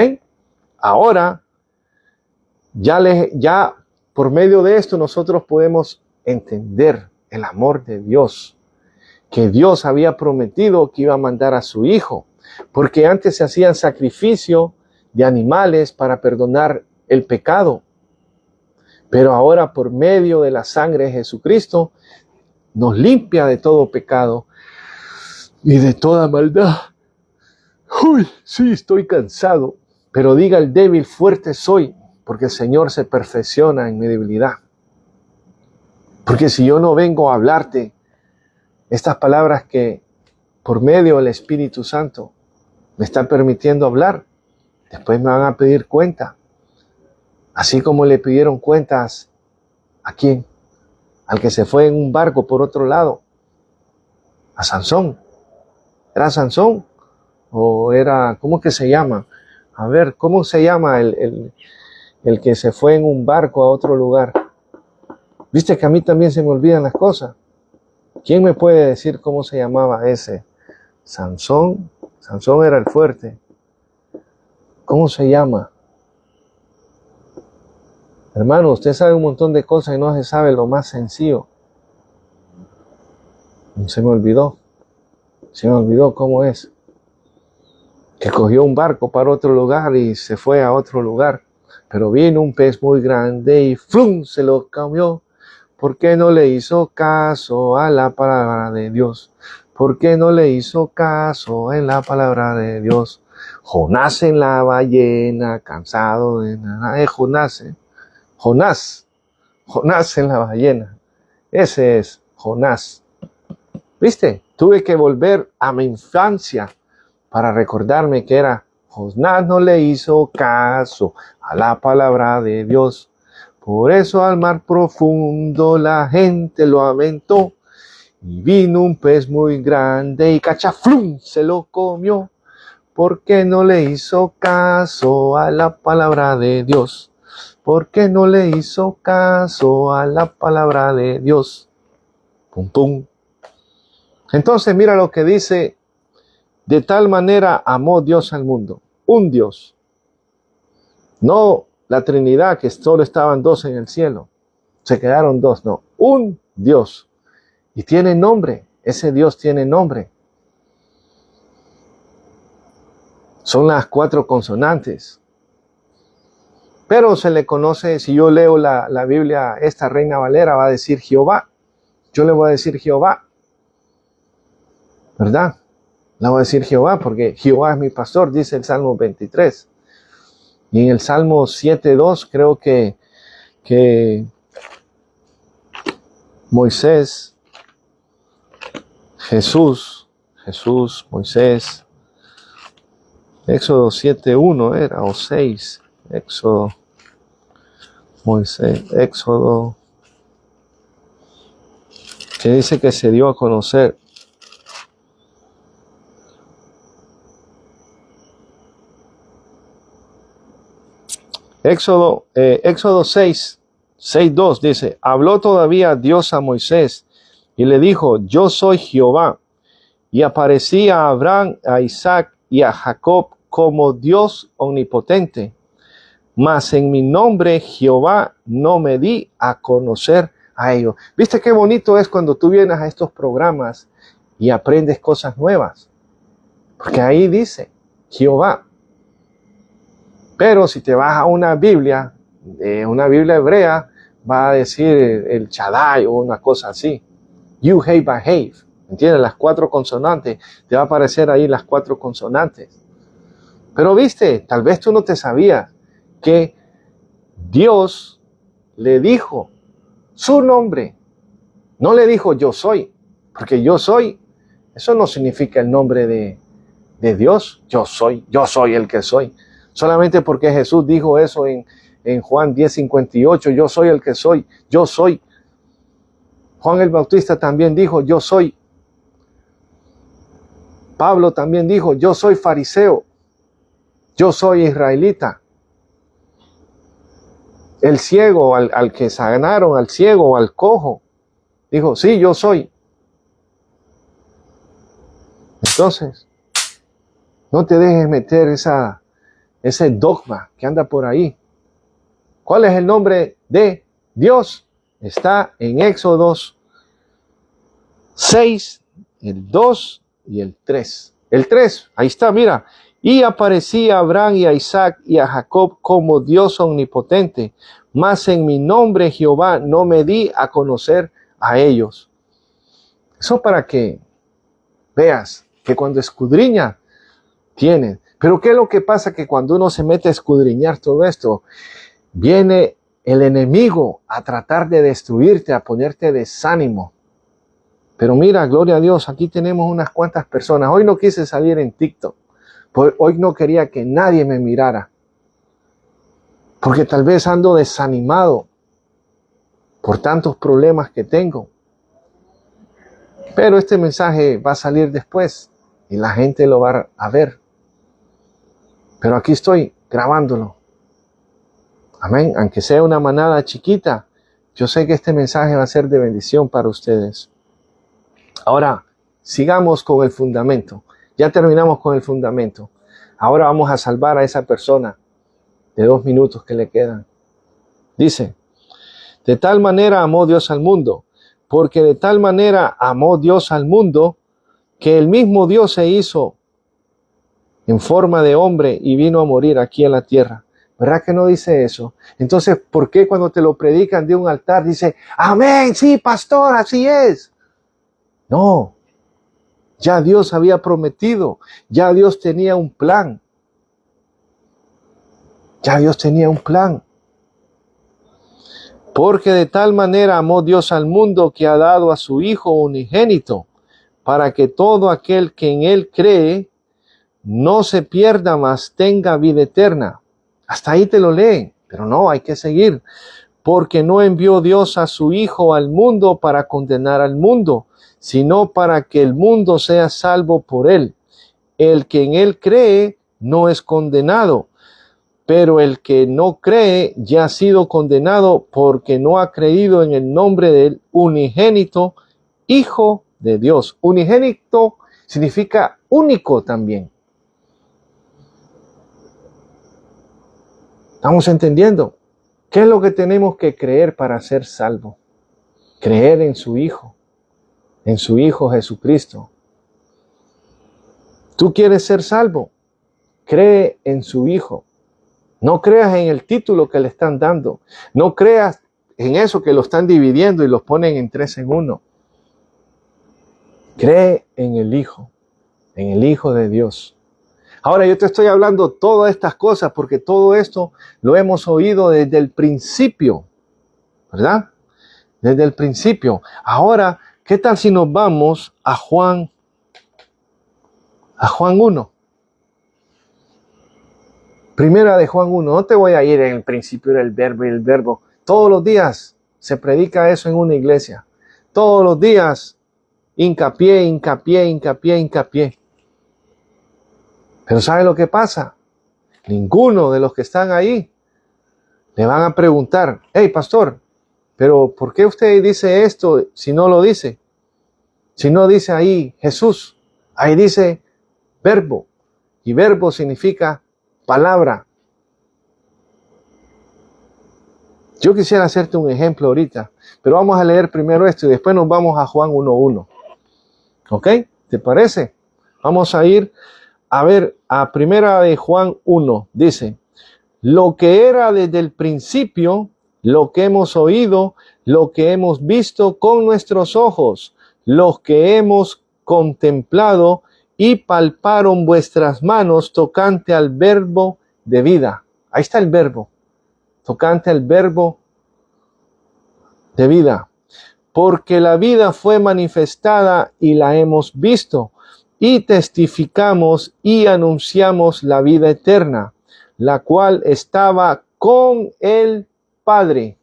Ahora, ya por medio de esto nosotros podemos entender el amor de Dios. Que Dios había prometido que iba a mandar a su Hijo. Porque antes se hacían sacrificio de animales para perdonar el pecado. Pero ahora por medio de la sangre de Jesucristo, nos limpia de todo pecado y de toda maldad. Uy, sí, estoy cansado, pero diga el débil, fuerte soy, porque el Señor se perfecciona en mi debilidad. Porque si yo no vengo a hablarte estas palabras que por medio del Espíritu Santo me están permitiendo hablar, después me van a pedir cuenta. Así como le pidieron cuentas ¿a quién? Al que se fue en un barco por otro lado, a Sansón. ¿Era Sansón? ¿O era, cómo que se llama? A ver, ¿cómo se llama el que se fue en un barco a otro lugar? Viste que a mí también se me olvidan las cosas. ¿Quién me puede decir cómo se llamaba ese? Sansón. Sansón era el fuerte. ¿Cómo se llama? Hermano, usted sabe un montón de cosas y no se sabe lo más sencillo. Se me olvidó cómo es. Que cogió un barco para otro lugar y se fue a otro lugar. Pero vino un pez muy grande y ¡flum! Se lo comió. ¿Por qué no le hizo caso a la palabra de Dios? ¿Por qué no le hizo caso en la palabra de Dios? Jonás en la ballena, cansado de nada. Jonás, Jonás en la ballena. Ese es Jonás. ¿Viste? Tuve que volver a mi infancia para recordarme que era Jonás no le hizo caso a la palabra de Dios. Por eso al mar profundo la gente lo aventó. Y vino un pez muy grande y cachaflum se lo comió. Porque no le hizo caso a la palabra de Dios. Porque no le hizo caso a la palabra de Dios. Pum, pum. Entonces mira lo que dice: de tal manera amó Dios al mundo. Un Dios. No la Trinidad, que solo estaban dos en el cielo. Se quedaron dos, no. Un Dios. Y tiene nombre. Ese Dios tiene nombre. Son las 4 consonantes. Pero se le conoce, si yo leo la Biblia, esta Reina Valera va a decir Jehová. Yo le voy a decir Jehová. ¿Verdad? Le voy a decir Jehová porque Jehová es mi pastor, dice el Salmo 23. Y en el Salmo 7.2 creo que Moisés, Jesús, Moisés, Éxodo 7.1 era, o 6, Éxodo, Moisés, Éxodo, que dice que se dio a conocer. Éxodo 6.2 dice: habló todavía Dios a Moisés y le dijo: yo soy Jehová. Y aparecí a Abraham, a Isaac y a Jacob como Dios omnipotente. Mas en mi nombre Jehová no me di a conocer a ellos. ¿Viste qué bonito es cuando tú vienes a estos programas y aprendes cosas nuevas? Porque ahí dice Jehová. Pero si te vas a una Biblia hebrea, va a decir el Shaddai o una cosa así. Yuhei Bahave. ¿Entiendes? Las 4 consonantes. Te va a aparecer ahí las 4 consonantes. Pero viste, tal vez tú no te sabías que Dios le dijo su nombre. No le dijo yo soy. Porque yo soy, eso no significa el nombre de Dios. Yo soy el que soy. Solamente porque Jesús dijo eso en Juan 10:58, yo soy el que soy, yo soy. Juan el Bautista también dijo, yo soy. Pablo también dijo, yo soy fariseo, yo soy israelita. El ciego, al que sanaron, al ciego o al cojo, dijo, sí, yo soy. Entonces, no te dejes meter ese dogma que anda por ahí. ¿Cuál es el nombre de Dios? Está en Éxodo 6, el 2 y el 3. El 3, ahí está, mira. Y aparecía a Abraham y a Isaac y a Jacob como Dios omnipotente. Mas en mi nombre Jehová no me di a conocer a ellos. Eso para que veas que cuando escudriña, tienes. Pero ¿qué es lo que pasa? Que cuando uno se mete a escudriñar todo esto, viene el enemigo a tratar de destruirte, a ponerte desánimo. Pero mira, gloria a Dios, aquí tenemos unas cuantas personas. Hoy no quise salir en TikTok. Hoy no quería que nadie me mirara. Porque tal vez ando desanimado por tantos problemas que tengo. Pero este mensaje va a salir después y la gente lo va a ver. Pero aquí estoy grabándolo. Amén. Aunque sea una manada chiquita, yo sé que este mensaje va a ser de bendición para ustedes. Ahora, sigamos con el fundamento. Ya terminamos con el fundamento. Ahora vamos a salvar a esa persona de 2 minutos que le quedan. Dice, de tal manera amó Dios al mundo, porque de tal manera amó Dios al mundo, que el mismo Dios se hizo en forma de hombre y vino a morir aquí en la tierra. ¿Verdad que no dice eso? Entonces, ¿por qué cuando te lo predican de un altar dice, amén, sí, pastor, así es? No, ya Dios había prometido, ya Dios tenía un plan. Ya Dios tenía un plan. Porque de tal manera amó Dios al mundo que ha dado a su Hijo unigénito, para que todo aquel que en Él cree no se pierda, mas tenga vida eterna. Hasta ahí te lo leen, pero no, hay que seguir. Porque no envió Dios a su Hijo al mundo para condenar al mundo, sino para que el mundo sea salvo por Él. El que en Él cree no es condenado, pero el que no cree ya ha sido condenado porque no ha creído en el nombre del unigénito Hijo de Dios. Unigénito significa único también. ¿Estamos entendiendo? ¿Qué es lo que tenemos que creer para ser salvos? Creer en su Hijo Jesucristo. ¿Tú quieres ser salvo? Cree en su Hijo. No creas en el título que le están dando. No creas en eso que lo están dividiendo y los ponen en 3 en 1. Cree en el Hijo de Dios. Ahora yo te estoy hablando todas estas cosas porque todo esto lo hemos oído desde el principio, ¿verdad? Desde el principio. Ahora, ¿qué tal si nos vamos a Juan 1? Primera de Juan 1. No te voy a ir en el principio era el verbo y el verbo. Todos los días se predica eso en una iglesia. Todos los días hincapié. Pero ¿sabe lo que pasa? Ninguno de los que están ahí le van a preguntar, hey pastor, pero ¿por qué usted dice esto si no lo dice? Si no dice ahí Jesús, ahí dice verbo. Y verbo significa palabra. Yo quisiera hacerte un ejemplo ahorita, pero vamos a leer primero esto y después nos vamos a Juan 1:1. ¿Ok? ¿Te parece? Vamos a ir a ver a primera de Juan 1. Dice, lo que era desde el principio, lo que hemos oído, lo que hemos visto con nuestros ojos, los que hemos contemplado y palparon vuestras manos tocante al verbo de vida. Ahí está el verbo, tocante al verbo de vida. Porque la vida fue manifestada y la hemos visto, y testificamos y anunciamos la vida eterna, la cual estaba con el Padre.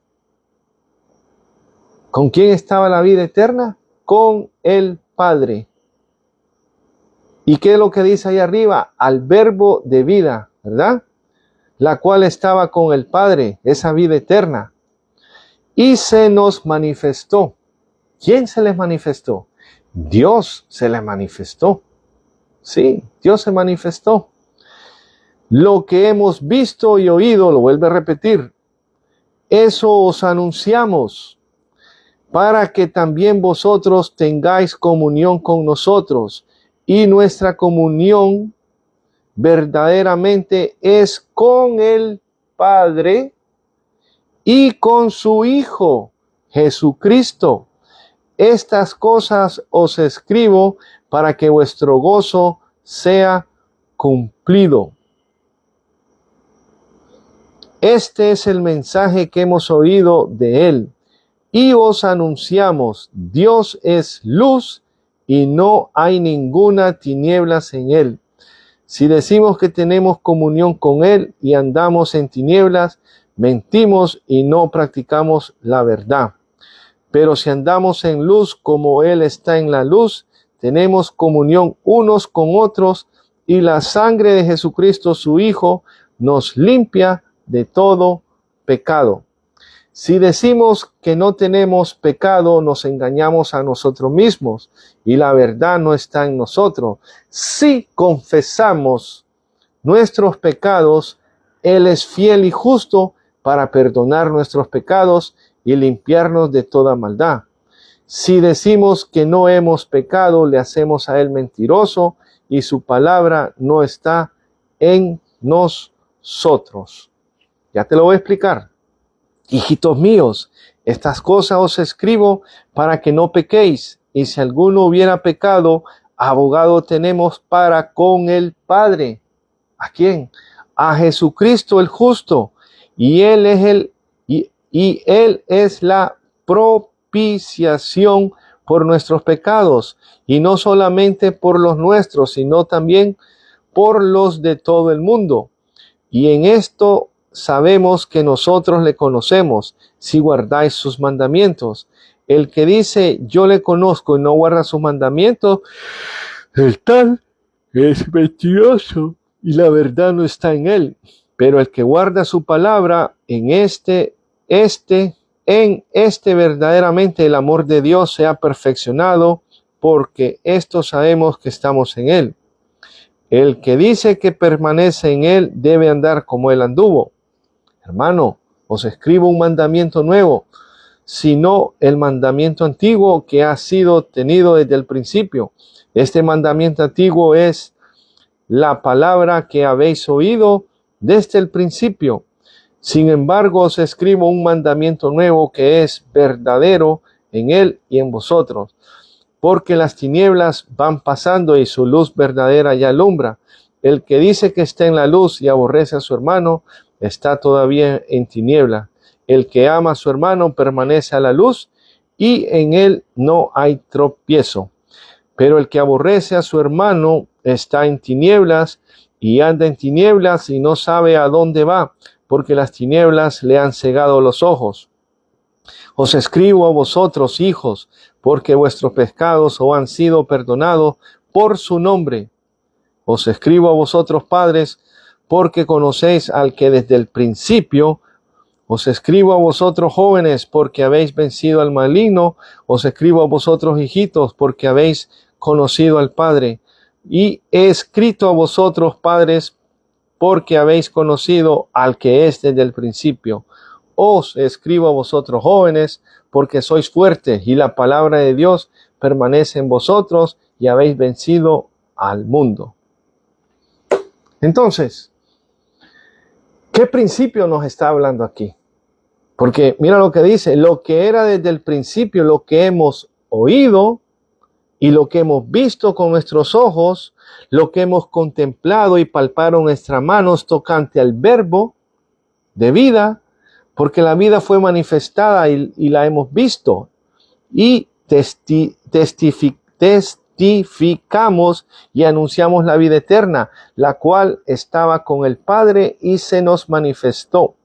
¿Con quién estaba la vida eterna? Con el Padre. ¿Y qué es lo que dice ahí arriba? Al verbo de vida, ¿verdad? La cual estaba con el Padre, esa vida eterna. Y se nos manifestó. ¿Quién se les manifestó? Dios se les manifestó. Sí, Dios se manifestó. Lo que hemos visto y oído, lo vuelve a repetir, eso os anunciamos, para que también vosotros tengáis comunión con nosotros. Y nuestra comunión verdaderamente es con el Padre y con su Hijo, Jesucristo. Estas cosas os escribo para que vuestro gozo sea cumplido. Este es el mensaje que hemos oído de Él y os anunciamos, Dios es luz y no hay ninguna tinieblas en Él. Si decimos que tenemos comunión con Él y andamos en tinieblas, mentimos y no practicamos la verdad. Pero si andamos en luz como Él está en la luz, tenemos comunión unos con otros y la sangre de Jesucristo, su Hijo, nos limpia de todo pecado. Si decimos que no tenemos pecado, nos engañamos a nosotros mismos y la verdad no está en nosotros. Si confesamos nuestros pecados, Él es fiel y justo para perdonar nuestros pecados y limpiarnos de toda maldad. Si decimos que no hemos pecado, le hacemos a Él mentiroso y su palabra no está en nosotros. Ya te lo voy a explicar. Hijitos míos, estas cosas os escribo para que no pequéis, y si alguno hubiera pecado, abogado tenemos para con el Padre. ¿A quién? a Jesucristo el justo, y Él es la propiciación por nuestros pecados, y no solamente por los nuestros, sino también por los de todo el mundo. Y en esto sabemos que nosotros le conocemos, si guardáis sus mandamientos. El que dice, yo le conozco y no guarda sus mandamientos, el tal es mentiroso y la verdad no está en él. Pero el que guarda su palabra, en este verdaderamente el amor de Dios se ha perfeccionado, porque esto sabemos que estamos en él. El que dice que permanece en él debe andar como él anduvo. Hermano, os escribo un mandamiento nuevo, sino el mandamiento antiguo que ha sido tenido desde el principio. Este mandamiento antiguo es la palabra que habéis oído desde el principio. Sin embargo, os escribo un mandamiento nuevo que es verdadero en él y en vosotros, porque las tinieblas van pasando y su luz verdadera ya alumbra. El que dice que está en la luz y aborrece a su hermano, está todavía en tiniebla. El que ama a su hermano permanece a la luz y en él no hay tropiezo. Pero el que aborrece a su hermano está en tinieblas y anda en tinieblas y no sabe a dónde va, porque las tinieblas le han cegado los ojos. Os escribo a vosotros, hijos, porque vuestros pecados os han sido perdonados por su nombre. Os escribo a vosotros, padres, porque conocéis al que desde el principio. Os escribo a vosotros, jóvenes, porque habéis vencido al maligno. Os escribo a vosotros, hijitos, porque habéis conocido al Padre. Y he escrito a vosotros, padres, porque habéis conocido al que es desde el principio. Os escribo a vosotros, jóvenes, porque sois fuertes y la palabra de Dios permanece en vosotros y habéis vencido al mundo. Entonces, ¿qué principio nos está hablando aquí? Porque mira lo que dice, lo que era desde el principio, lo que hemos oído y lo que hemos visto con nuestros ojos, lo que hemos contemplado y palpado nuestras manos tocante al verbo de vida, porque la vida fue manifestada y la hemos visto, y testificamos y anunciamos la vida eterna, la cual estaba con el Padre y se nos manifestó.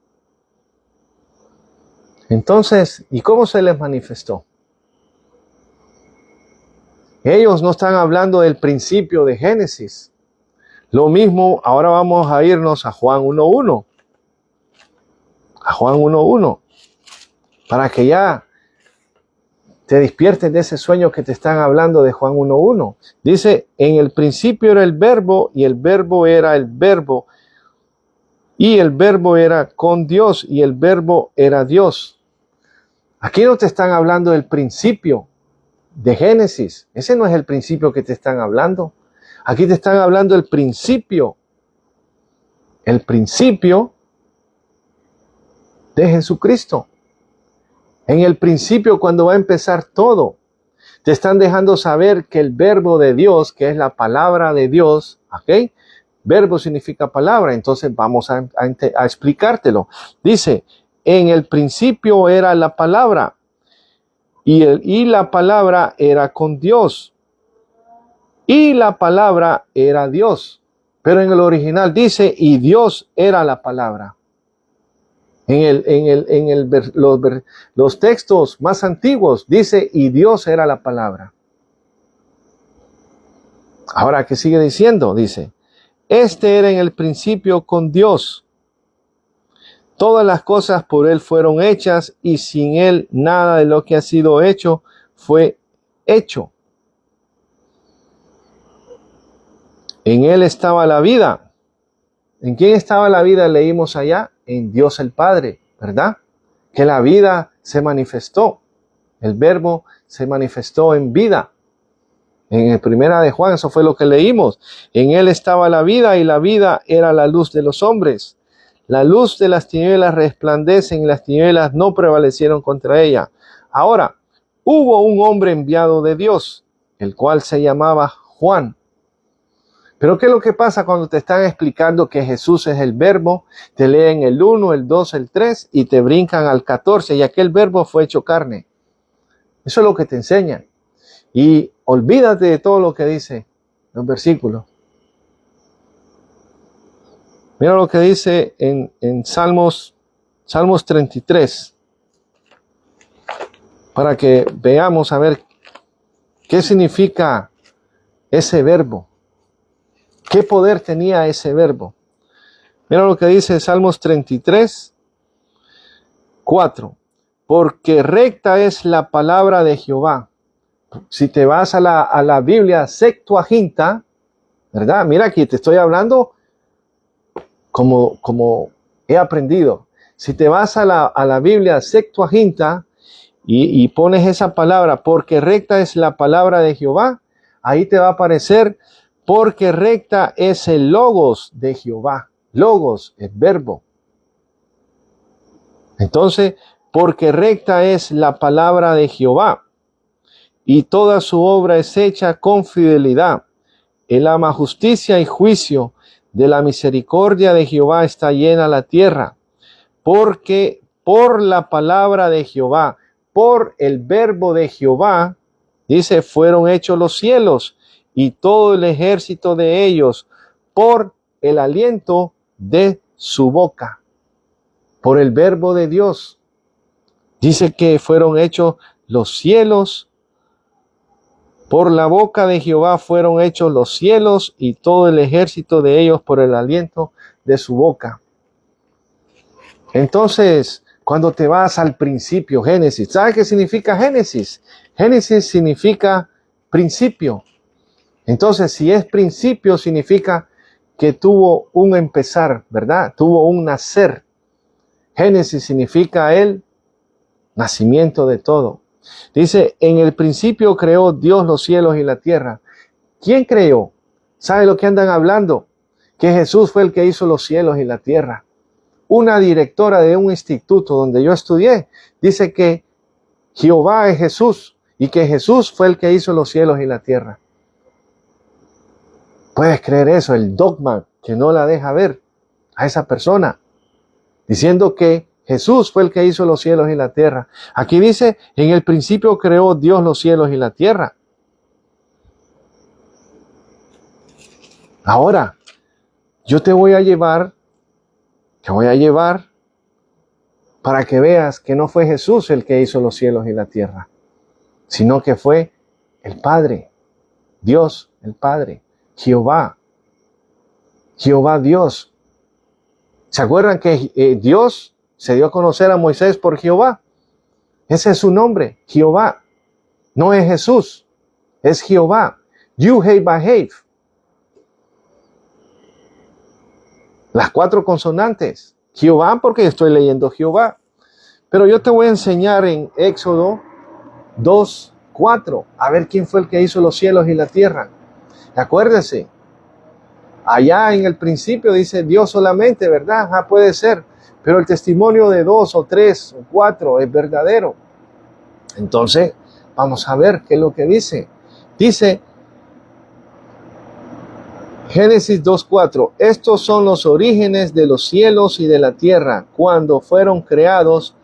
Entonces, ¿y cómo se les manifestó? Ellos no están hablando del principio de Génesis. Lo mismo, ahora vamos a irnos a Juan 1:1. A Juan 1:1. Para que ya te despiertes de ese sueño que te están hablando de Juan 1:1. Dice, en el principio era el verbo y el verbo era el verbo. Y el verbo era con Dios y el verbo era Dios. Aquí no te están hablando del principio de Génesis. Ese no es el principio que te están hablando. Aquí te están hablando del principio. El principio de Jesucristo. En el principio, cuando va a empezar todo, te están dejando saber que el verbo de Dios, que es la palabra de Dios, ¿ok? Verbo significa palabra, entonces vamos a explicártelo. Dice, en el principio era la palabra, y la palabra era con Dios, y la palabra era Dios. Pero en el original dice, y Dios era la palabra. Los textos más antiguos dice, y Dios era la palabra. Ahora, ¿qué sigue diciendo? Dice, este era en el principio con Dios. Todas las cosas por Él fueron hechas, y sin Él nada de lo que ha sido hecho fue hecho. En Él estaba la vida. ¿En quién estaba la vida? Leímos allá. En Dios el Padre, ¿verdad? Que la vida se manifestó. El verbo se manifestó en vida. En el primera de Juan, eso fue lo que leímos. En Él estaba la vida y la vida era la luz de los hombres. La luz de las tinieblas resplandece y las tinieblas no prevalecieron contra ella. Ahora, hubo un hombre enviado de Dios, el cual se llamaba Juan. Pero ¿qué es lo que pasa cuando te están explicando que Jesús es el verbo? Te leen el 1, el 2, el 3 y te brincan al 14 y aquel verbo fue hecho carne. Eso es lo que te enseñan. Y olvídate de todo lo que dice los versículos. Mira lo que dice en Salmos 33. Para que veamos a ver qué significa ese verbo. ¿Qué poder tenía ese verbo? Mira lo que dice Salmos 33, 4. Porque recta es la palabra de Jehová. Si te vas a la Biblia Septuaginta, ¿verdad? Mira aquí, te estoy hablando como he aprendido. Si te vas a la Biblia Septuaginta y pones esa palabra, porque recta es la palabra de Jehová, ahí te va a aparecer, porque recta es el logos de Jehová. Logos es verbo. Entonces, porque recta es la palabra de Jehová, y toda su obra es hecha con fidelidad. Él ama justicia y juicio. De la misericordia de Jehová está llena la tierra. Porque por la palabra de Jehová, por el verbo de Jehová, dice, fueron hechos los cielos y todo el ejército de ellos, por el aliento de su boca, por el verbo de Dios. Dice que fueron hechos los cielos, por la boca de Jehová fueron hechos los cielos y todo el ejército de ellos por el aliento de su boca. Entonces, cuando te vas al principio, Génesis, ¿sabes qué significa Génesis? Génesis significa principio. Entonces, si es principio, significa que tuvo un empezar, ¿verdad? Tuvo un nacer. Génesis significa el nacimiento de todo. Dice, en el principio creó Dios los cielos y la tierra. ¿Quién creó? ¿Sabe lo que andan hablando? Que Jesús fue el que hizo los cielos y la tierra. Una directora de un instituto donde yo estudié dice que Jehová es Jesús y que Jesús fue el que hizo los cielos y la tierra. ¿Puedes creer eso? El dogma que no la deja ver a esa persona, diciendo que Jesús fue el que hizo los cielos y la tierra. Aquí dice, en el principio creó Dios los cielos y la tierra. Ahora, yo te voy a llevar para que veas que no fue Jesús el que hizo los cielos y la tierra, sino que fue el Padre, Dios, el Padre, Jehová Dios. ¿Se acuerdan que Dios se dio a conocer a Moisés por Jehová? Ese es su nombre, Jehová. No es Jesús, es Jehová. Yud-Heh-Vav-Heh. Las 4 consonantes. Jehová, porque estoy leyendo Jehová. Pero yo te voy a enseñar en Éxodo 2:4, a ver quién fue el que hizo los cielos y la tierra. Acuérdese, allá en el principio dice Dios solamente, ¿verdad? Puede ser, pero el testimonio de 2 o 3 o 4 es verdadero. Entonces, vamos a ver qué es lo que dice. Dice Génesis 2:4, estos son los orígenes de los cielos y de la tierra, cuando fueron creados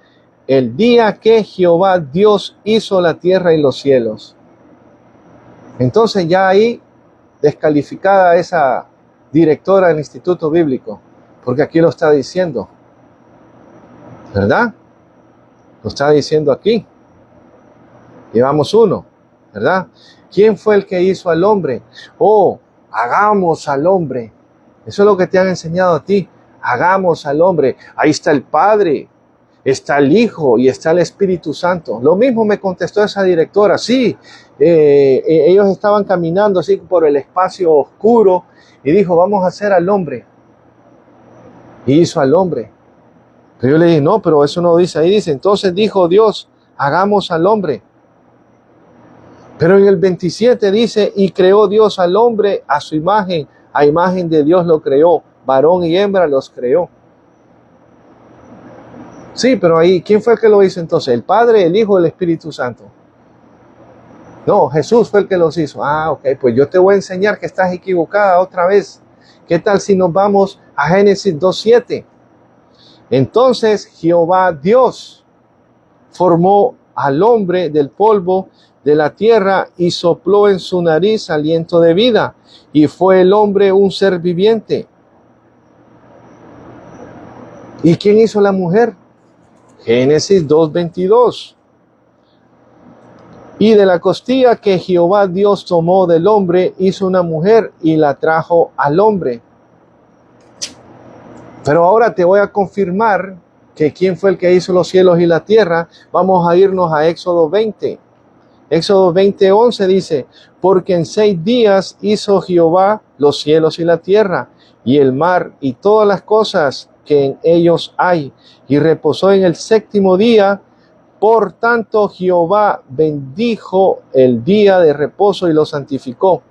el día que Jehová Dios hizo la tierra y los cielos. Entonces ya ahí descalificada esa directora del Instituto Bíblico, porque aquí lo está diciendo, ¿verdad? Lo está diciendo aquí. Llevamos uno, ¿verdad? ¿Quién fue el que hizo al hombre? Hagamos al hombre. Eso es lo que te han enseñado a ti. Hagamos al hombre. Ahí está el Padre, está el Hijo y está el Espíritu Santo. Lo mismo me contestó esa directora. Sí, ellos estaban caminando así por el espacio oscuro y dijo, vamos a hacer al hombre. Y hizo al hombre. Pero yo le dije, no, pero eso no dice ahí. Dice, entonces dijo Dios, hagamos al hombre. Pero en el 27 dice, y creó Dios al hombre a su imagen, a imagen de Dios lo creó, varón y hembra los creó. Sí, pero ahí, ¿quién fue el que lo hizo entonces? ¿El Padre, el Hijo, el Espíritu Santo? No, Jesús fue el que los hizo. Ah, ok, pues yo te voy a enseñar que estás equivocada otra vez. ¿Qué tal si nos vamos a Génesis 2:7? Entonces Jehová Dios formó al hombre del polvo de la tierra y sopló en su nariz aliento de vida, y fue el hombre un ser viviente. ¿Y quién hizo la mujer? Génesis 2:22. Y de la costilla que Jehová Dios tomó del hombre, hizo una mujer y la trajo al hombre. Pero ahora te voy a confirmar que quién fue el que hizo los cielos y la tierra. Vamos a irnos a Éxodo 20. Éxodo 20:11 dice, porque en 6 días hizo Jehová los cielos y la tierra, y el mar y todas las cosas que en ellos hay, y reposó en el 7º día. Por tanto, Jehová bendijo el día de reposo y lo santificó.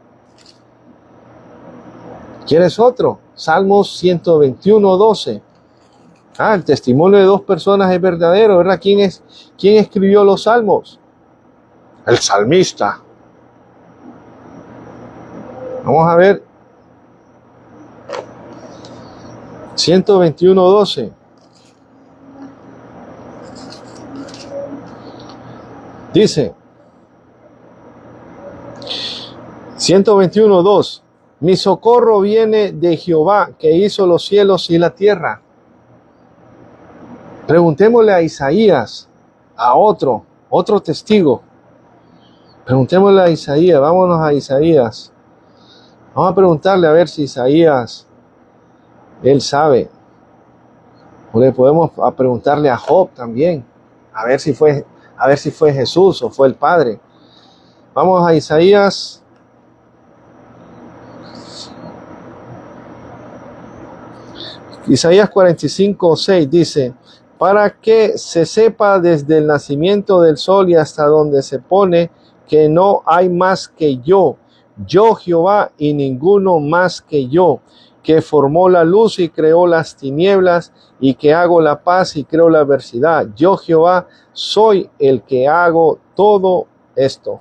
¿Quieres otro? Salmos 121:12. El testimonio de 2 personas es verdadero, ¿verdad? ¿Quién escribió los salmos? El salmista. Vamos a ver. 121:12. Dice, 121:2, mi socorro viene de Jehová, que hizo los cielos y la tierra. Preguntémosle a Isaías, a otro testigo. Preguntémosle a Isaías, vámonos a Isaías. Vamos a preguntarle a ver si Isaías, él sabe. O le podemos preguntarle a Job también, a ver si fue Jesús o fue el Padre. Vamos a Isaías. Isaías 45:6 dice, para que se sepa desde el nacimiento del sol y hasta donde se pone, que no hay más que yo Jehová y ninguno más que yo, que formó la luz y creó las tinieblas, y que hago la paz y creo la adversidad. Yo Jehová soy el que hago todo esto.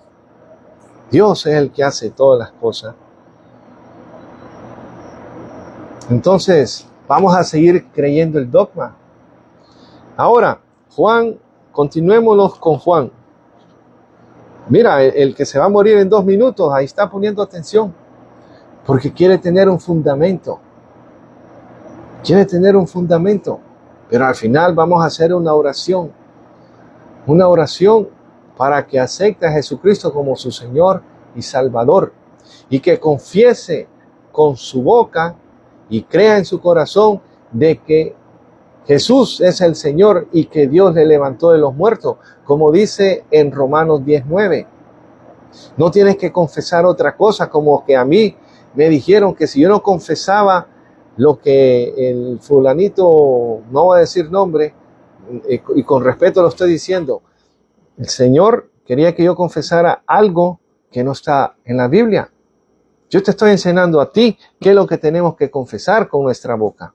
Dios es el que hace todas las cosas. Entonces, vamos a seguir creyendo el dogma. Ahora, Juan, continuémonos con Juan. Mira, el que se va a morir en 2 minutos, ahí está poniendo atención, porque quiere tener un fundamento. Quiere tener un fundamento, pero al final vamos a hacer una oración para que acepte a Jesucristo como su Señor y Salvador, y que confiese con su boca y crea en su corazón de que Jesús es el Señor y que Dios le levantó de los muertos, como dice en Romanos 10:9. No tienes que confesar otra cosa, como que a mí me dijeron que si yo no confesaba lo que el fulanito, no voy a decir nombre, y con respeto lo estoy diciendo, el Señor quería que yo confesara algo que no está en la Biblia. Yo te estoy enseñando a ti qué es lo que tenemos que confesar con nuestra boca.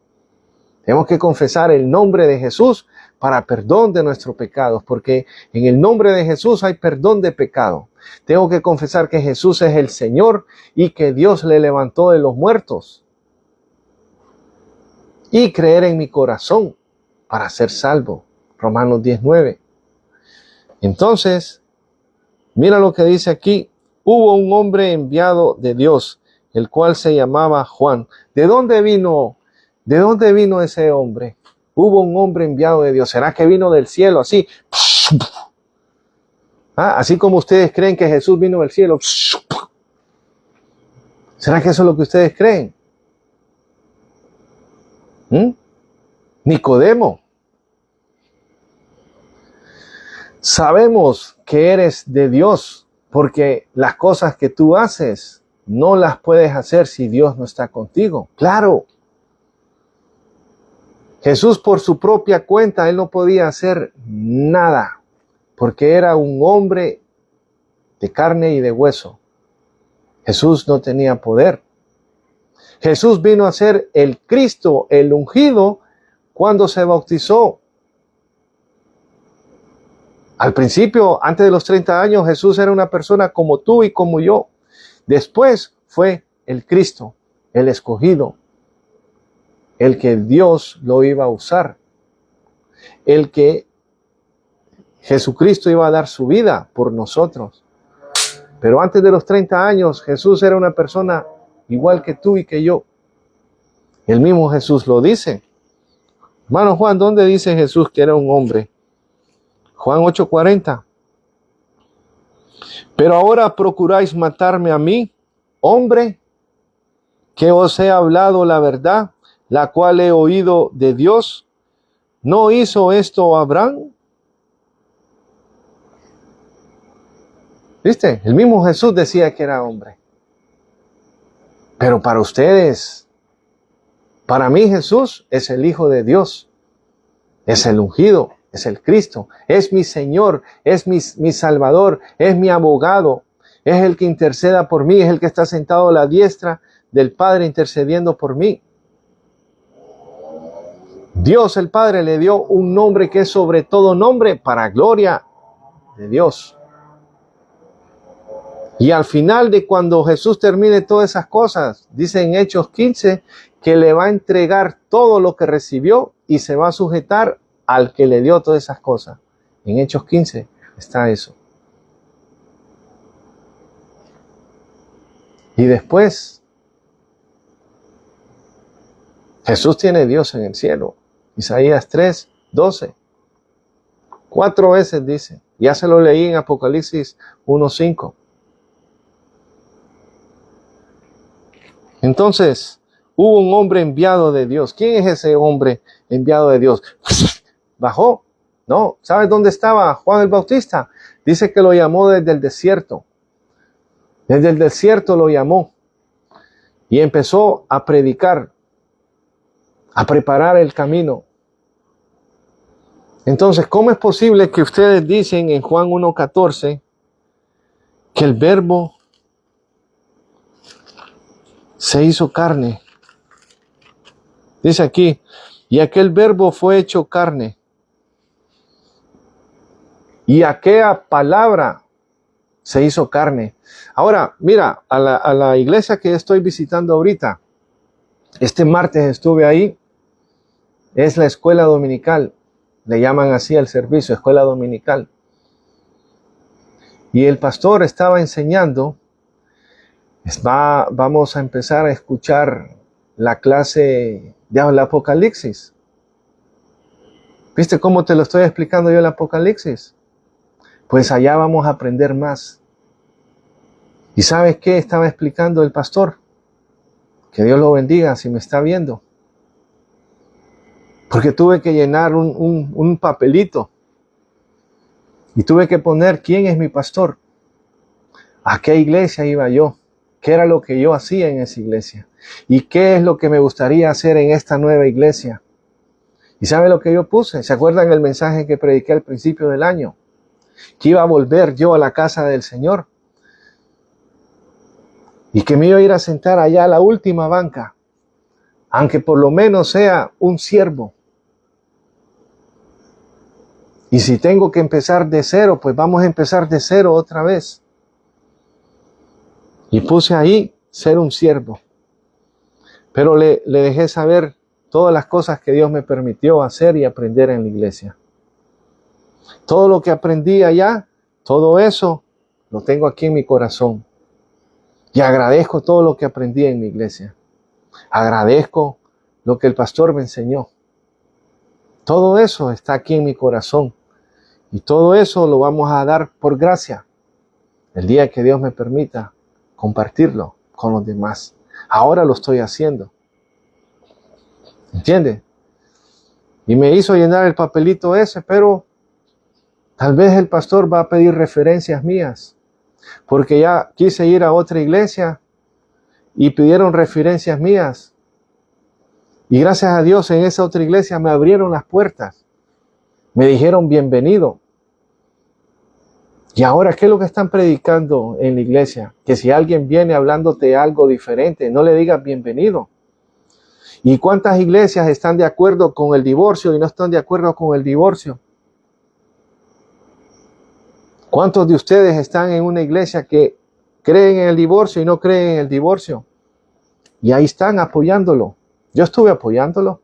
Tenemos que confesar el nombre de Jesús para perdón de nuestros pecados, porque en el nombre de Jesús hay perdón de pecado. Tengo que confesar que Jesús es el Señor y que Dios le levantó de los muertos. Y creer en mi corazón para ser salvo. Romanos 10:9. Entonces, mira lo que dice aquí. Hubo un hombre enviado de Dios, el cual se llamaba Juan. ¿De dónde vino ese hombre? Hubo un hombre enviado de Dios. ¿Será que vino del cielo así? Así como ustedes creen que Jesús vino del cielo. ¿Será que eso es lo que ustedes creen? Nicodemo. Sabemos que eres de Dios, porque las cosas que tú haces no las puedes hacer si Dios no está contigo. Claro. Jesús por su propia cuenta, él no podía hacer nada, porque era un hombre de carne y de hueso. Jesús no tenía poder. Jesús vino a ser el Cristo, el ungido, cuando se bautizó. Al principio, antes de los 30 años, Jesús era una persona como tú y como yo. Después fue el Cristo, el escogido, el que Dios lo iba a usar, el que Jesucristo iba a dar su vida por nosotros. Pero antes de los 30 años, Jesús era una persona igual que tú y que yo. El mismo Jesús lo dice. Hermano Juan, ¿dónde dice Jesús que era un hombre? Juan 8:40. Pero ahora procuráis matarme a mí, hombre, que os he hablado la verdad, la cual he oído de Dios. ¿No hizo esto Abraham? ¿Viste? El mismo Jesús decía que era hombre. Pero para ustedes, para mí Jesús es el Hijo de Dios. Es el ungido, es el Cristo, es mi Señor, es mi Salvador, es mi abogado, es el que interceda por mí, es el que está sentado a la diestra del Padre intercediendo por mí. Dios el Padre le dio un nombre que es sobre todo nombre para gloria de Dios. Y al final de cuando Jesús termine todas esas cosas, dice en Hechos 15, que le va a entregar todo lo que recibió y se va a sujetar al que le dio todas esas cosas. En Hechos 15 está eso. Y después, Jesús tiene Dios en el cielo. Isaías 3:12. 4 veces dice. Ya se lo leí en Apocalipsis 1:5. Entonces, hubo un hombre enviado de Dios. ¿Quién es ese hombre enviado de Dios? Bajó. No, ¿sabes dónde estaba Juan el Bautista? Dice que lo llamó desde el desierto. Desde el desierto lo llamó. Y empezó a predicar, a preparar el camino. Entonces, ¿cómo es posible que ustedes dicen en Juan 1:14 que el verbo se hizo carne? Dice aquí, y aquel verbo fue hecho carne. Y aquella palabra se hizo carne. Ahora, mira, a la iglesia que estoy visitando ahorita, este martes estuve ahí, es la escuela dominical. Le llaman así al servicio, escuela dominical. Y el pastor estaba enseñando. Vamos a empezar a escuchar la clase del Apocalipsis. ¿Viste cómo te lo estoy explicando yo el Apocalipsis? Pues allá vamos a aprender más. ¿Y sabes qué estaba explicando el pastor? Que Dios lo bendiga si me está viendo. Porque tuve que llenar un papelito. Y tuve que poner quién es mi pastor. ¿A qué iglesia iba yo? ¿Qué era lo que yo hacía en esa iglesia? ¿Y qué es lo que me gustaría hacer en esta nueva iglesia? ¿Y sabe lo que yo puse? ¿Se acuerdan el mensaje que prediqué al principio del año? Que iba a volver yo a la casa del Señor. Y que me iba a ir a sentar allá a la última banca. Aunque por lo menos sea un siervo. Y si tengo que empezar de cero, pues vamos a empezar de cero otra vez. Y puse ahí ser un siervo. Pero le dejé saber todas las cosas que Dios me permitió hacer y aprender en la iglesia. Todo lo que aprendí allá, todo eso lo tengo aquí en mi corazón. Y agradezco todo lo que aprendí en mi iglesia. Agradezco lo que el pastor me enseñó. Todo eso está aquí en mi corazón. Y todo eso lo vamos a dar por gracia. El día que Dios me permita compartirlo con los demás. Ahora lo estoy haciendo. ¿Entiende? Y me hizo llenar el papelito ese, pero tal vez el pastor va a pedir referencias mías. Porque ya quise ir a otra iglesia y pidieron referencias mías. Y gracias a Dios en esa otra iglesia me abrieron las puertas. Me dijeron bienvenido. Y ahora, ¿qué es lo que están predicando en la iglesia? Que si alguien viene hablándote algo diferente, no le digas bienvenido. ¿Y cuántas iglesias están de acuerdo con el divorcio y no están de acuerdo con el divorcio? ¿Cuántos de ustedes están en una iglesia que creen en el divorcio y no creen en el divorcio? Y ahí están apoyándolo. Yo estuve apoyándolo.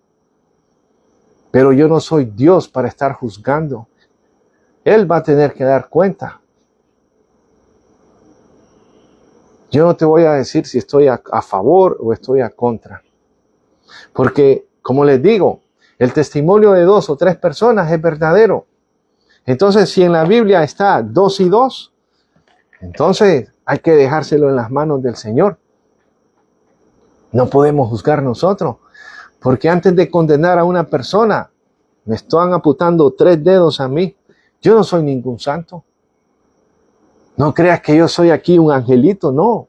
Pero yo no soy Dios para estar juzgando. Él va a tener que dar cuenta. Yo no te voy a decir si estoy a favor o estoy a contra. Porque, como les digo, el testimonio de 2 o 3 personas es verdadero. Entonces, si en la Biblia está 2 y 2, entonces hay que dejárselo en las manos del Señor. No podemos juzgar nosotros. Porque antes de condenar a una persona, me están apuntando 3 dedos a mí. Yo no soy ningún santo. No creas que yo soy aquí un angelito, no.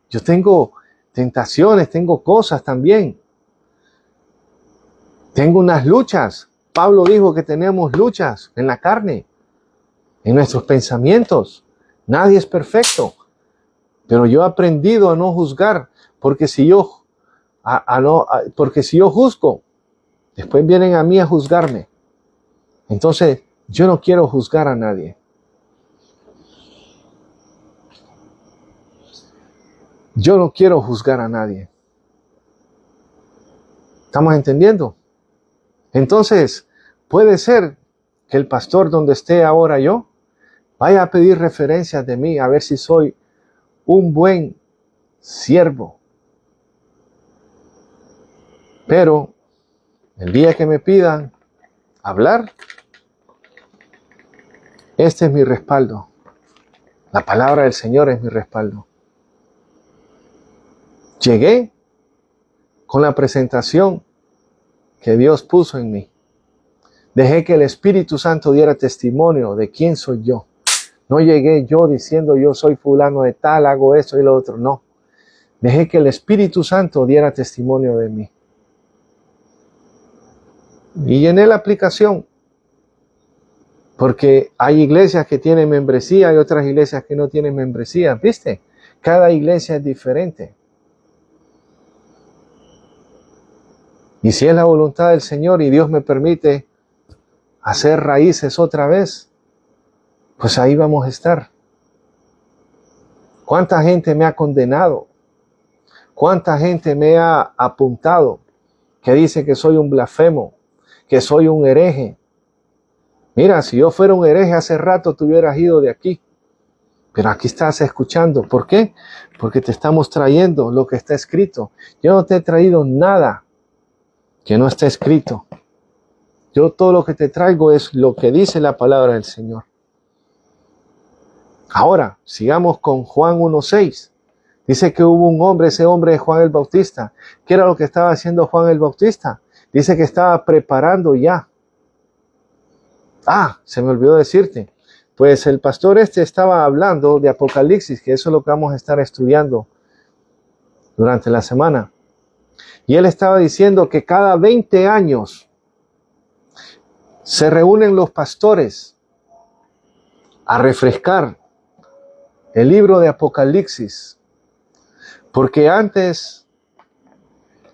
Yo tengo tentaciones, tengo cosas también. Tengo unas luchas. Pablo dijo que tenemos luchas en la carne, en nuestros pensamientos. Nadie es perfecto. Pero yo he aprendido a no juzgar, porque si yo juzgo, después vienen a mí a juzgarme. Entonces, yo no quiero juzgar a nadie. Yo no quiero juzgar a nadie. ¿Estamos entendiendo? Entonces, puede ser que el pastor donde esté ahora yo vaya a pedir referencias de mí a ver si soy un buen siervo. Pero el día que me pidan hablar, este es mi respaldo. La palabra del Señor es mi respaldo. Llegué con la presentación que Dios puso en mí. Dejé que el Espíritu Santo diera testimonio de quién soy yo. No llegué yo diciendo yo soy fulano de tal, hago esto y lo otro. No. Dejé que el Espíritu Santo diera testimonio de mí. Y llené la aplicación. Porque hay iglesias que tienen membresía y otras iglesias que no tienen membresía. ¿Viste? Cada iglesia es diferente. Y si es la voluntad del Señor y Dios me permite hacer raíces otra vez, pues ahí vamos a estar. ¿Cuánta gente me ha condenado? ¿Cuánta gente me ha apuntado que dice que soy un blasfemo, que soy un hereje? Mira, si yo fuera un hereje hace rato te hubieras ido de aquí. Pero aquí estás escuchando. ¿Por qué? Porque te estamos trayendo lo que está escrito. Yo no te he traído nada que no está escrito. Yo todo lo que te traigo es lo que dice la palabra del Señor. Ahora, sigamos con Juan 1:6. Dice que hubo un hombre, ese hombre es Juan el Bautista. ¿Qué era lo que estaba haciendo Juan el Bautista? Dice que estaba preparando ya. Se me olvidó decirte. Pues el pastor estaba hablando de Apocalipsis, que eso es lo que vamos a estar estudiando durante la semana. Y él estaba diciendo que cada 20 años se reúnen los pastores a refrescar el libro de Apocalipsis. Porque antes,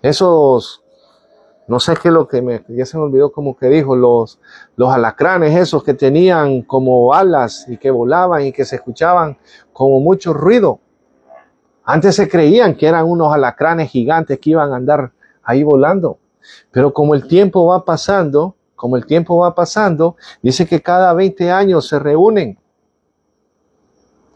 no sé qué es lo que ya se me olvidó como que dijo, los alacranes esos que tenían como alas y que volaban y que se escuchaban como mucho ruido. Antes se creían que eran unos alacranes gigantes que iban a andar ahí volando. Pero como el tiempo va pasando, dice que cada 20 años se reúnen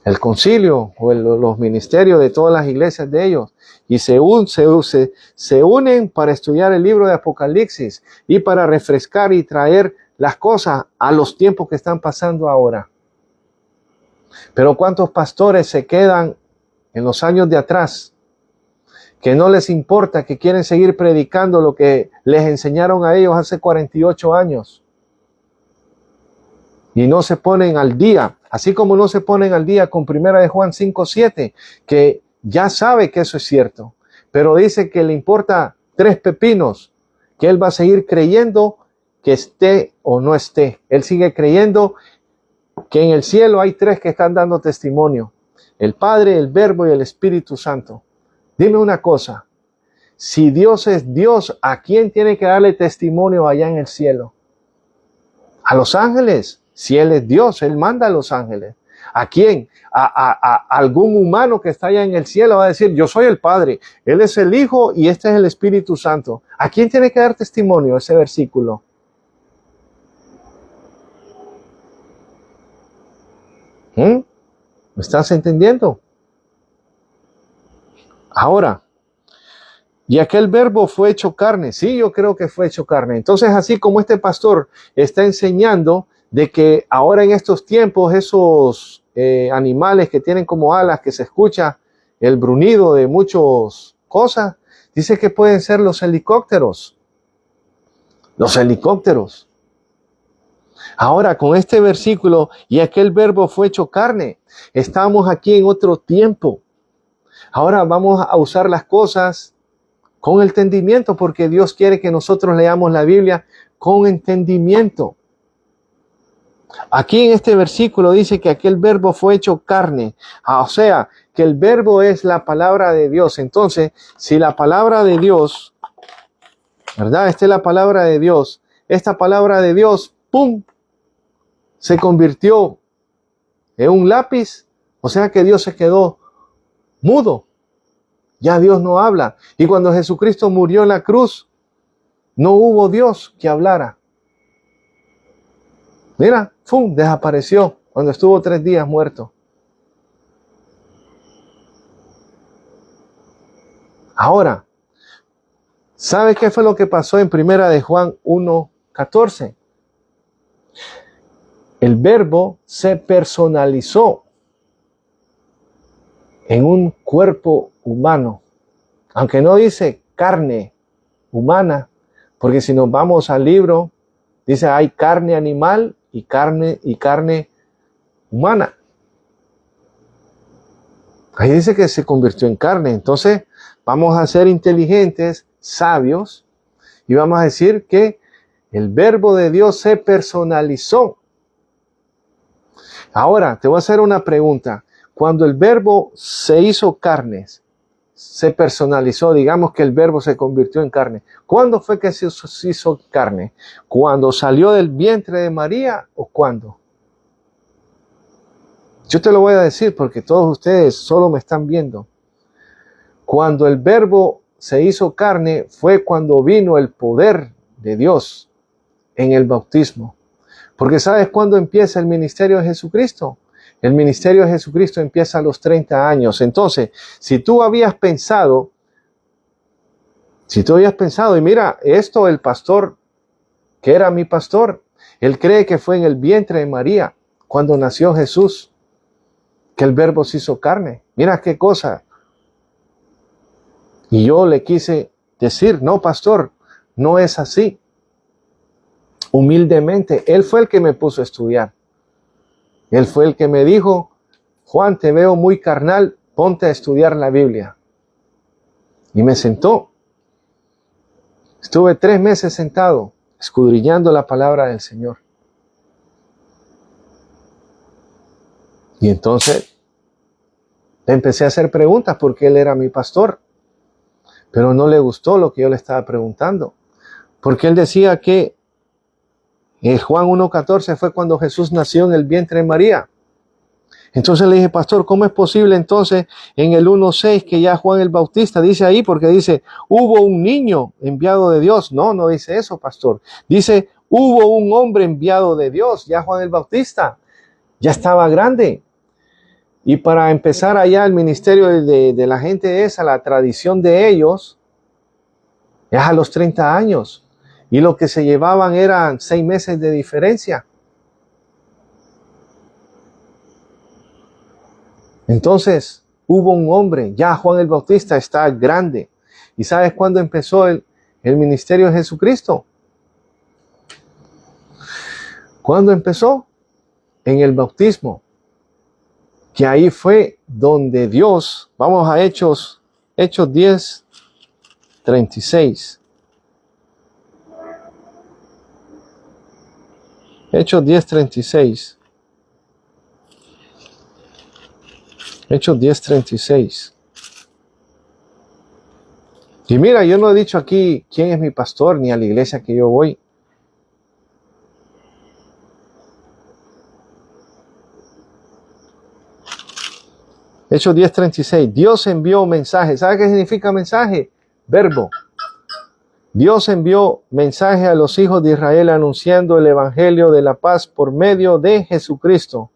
el concilio o los ministerios de todas las iglesias de ellos y se unen para estudiar el libro de Apocalipsis y para refrescar y traer las cosas a los tiempos que están pasando ahora. Pero ¿cuántos pastores se quedan en los años de atrás, que no les importa, que quieren seguir predicando lo que les enseñaron a ellos hace 48 años? Y no se ponen al día, así como no se ponen al día con 1 de Juan 5:7, que ya sabe que eso es cierto, pero dice que le importa 3 pepinos, que él va a seguir creyendo que esté o no esté. Él sigue creyendo que en el cielo hay 3 que están dando testimonio: el Padre, el Verbo y el Espíritu Santo. Dime una cosa, si Dios es Dios, ¿a quién tiene que darle testimonio allá en el cielo? ¿A los ángeles? Si Él es Dios, Él manda a los ángeles. ¿A quién? A algún humano que está allá en el cielo va a decir, yo soy el Padre, Él es el Hijo y este es el Espíritu Santo. ¿A quién tiene que dar testimonio ese versículo? ¿Me estás entendiendo? Ahora, y aquel verbo fue hecho carne. Sí, yo creo que fue hecho carne. Entonces, así como este pastor está enseñando de que ahora en estos tiempos esos animales que tienen como alas, que se escucha el brunido de muchas cosas, dice que pueden ser los helicópteros. Los helicópteros. Ahora, con este versículo, y aquel verbo fue hecho carne, estamos aquí en otro tiempo. Ahora vamos a usar las cosas con entendimiento, porque Dios quiere que nosotros leamos la Biblia con entendimiento. Aquí en este versículo dice que aquel verbo fue hecho carne. O sea, que el verbo es la palabra de Dios. Entonces, si la palabra de Dios, ¿verdad? Esta es la palabra de Dios. Esta palabra de Dios, ¡pum!, se convirtió en un lápiz. O sea que Dios se quedó mudo. Ya Dios no habla. Y cuando Jesucristo murió en la cruz, no hubo Dios que hablara. Mira, ¡fum!, desapareció cuando estuvo 3 días muerto. Ahora, ¿sabe qué fue lo que pasó en primera de Juan 1:14? El verbo se personalizó en un cuerpo humano, aunque no dice carne humana, porque si nos vamos al libro, dice hay carne animal y carne humana. Ahí dice que se convirtió en carne. Entonces vamos a ser inteligentes, sabios, y vamos a decir que el verbo de Dios se personalizó. Ahora te voy a hacer una pregunta. Cuando el verbo se hizo carne, se personalizó, digamos que el verbo se convirtió en carne, ¿cuándo fue que se hizo carne? ¿Cuando salió del vientre de María o cuándo? Yo te lo voy a decir porque todos ustedes solo me están viendo. Cuando el verbo se hizo carne fue cuando vino el poder de Dios en el bautismo. Porque ¿sabes cuándo empieza el ministerio de Jesucristo? El ministerio de Jesucristo empieza a los 30 años. Entonces, si tú habías pensado, y mira, esto el pastor, que era mi pastor, él cree que fue en el vientre de María, cuando nació Jesús, que el verbo se hizo carne. Mira qué cosa. Y yo le quise decir, no, pastor, no es así. Humildemente, él fue el que me puso a estudiar. Él fue el que me dijo, Juan, te veo muy carnal, ponte a estudiar la Biblia. Y me sentó. Estuve 3 meses sentado, escudriñando la palabra del Señor. Y entonces le empecé a hacer preguntas porque él era mi pastor. Pero no le gustó lo que yo le estaba preguntando. Porque él decía que en Juan 1:14 fue cuando Jesús nació en el vientre de María. Entonces le dije, pastor, ¿cómo es posible entonces en el 1:6 que ya Juan el Bautista dice ahí? Porque dice, hubo un niño enviado de Dios. No, no dice eso, pastor. Dice, hubo un hombre enviado de Dios. Ya Juan el Bautista ya estaba grande. Y para empezar allá el ministerio de la gente esa, la tradición de ellos, es a los 30 años. Y lo que se llevaban eran 6 meses de diferencia. Entonces, hubo un hombre, ya Juan el Bautista está grande. ¿Y sabes cuándo empezó el ministerio de Jesucristo? ¿Cuándo empezó? En el bautismo. Que ahí fue donde Dios, vamos a Hechos 10:36. Hechos 10:36. Hechos 10:36. Y mira, yo no he dicho aquí quién es mi pastor ni a la iglesia que yo voy. Hechos 10:36. Dios envió mensaje. ¿Sabe qué significa mensaje? Verbo. Dios envió mensaje a los hijos de Israel anunciando el evangelio de la paz por medio de Jesucristo.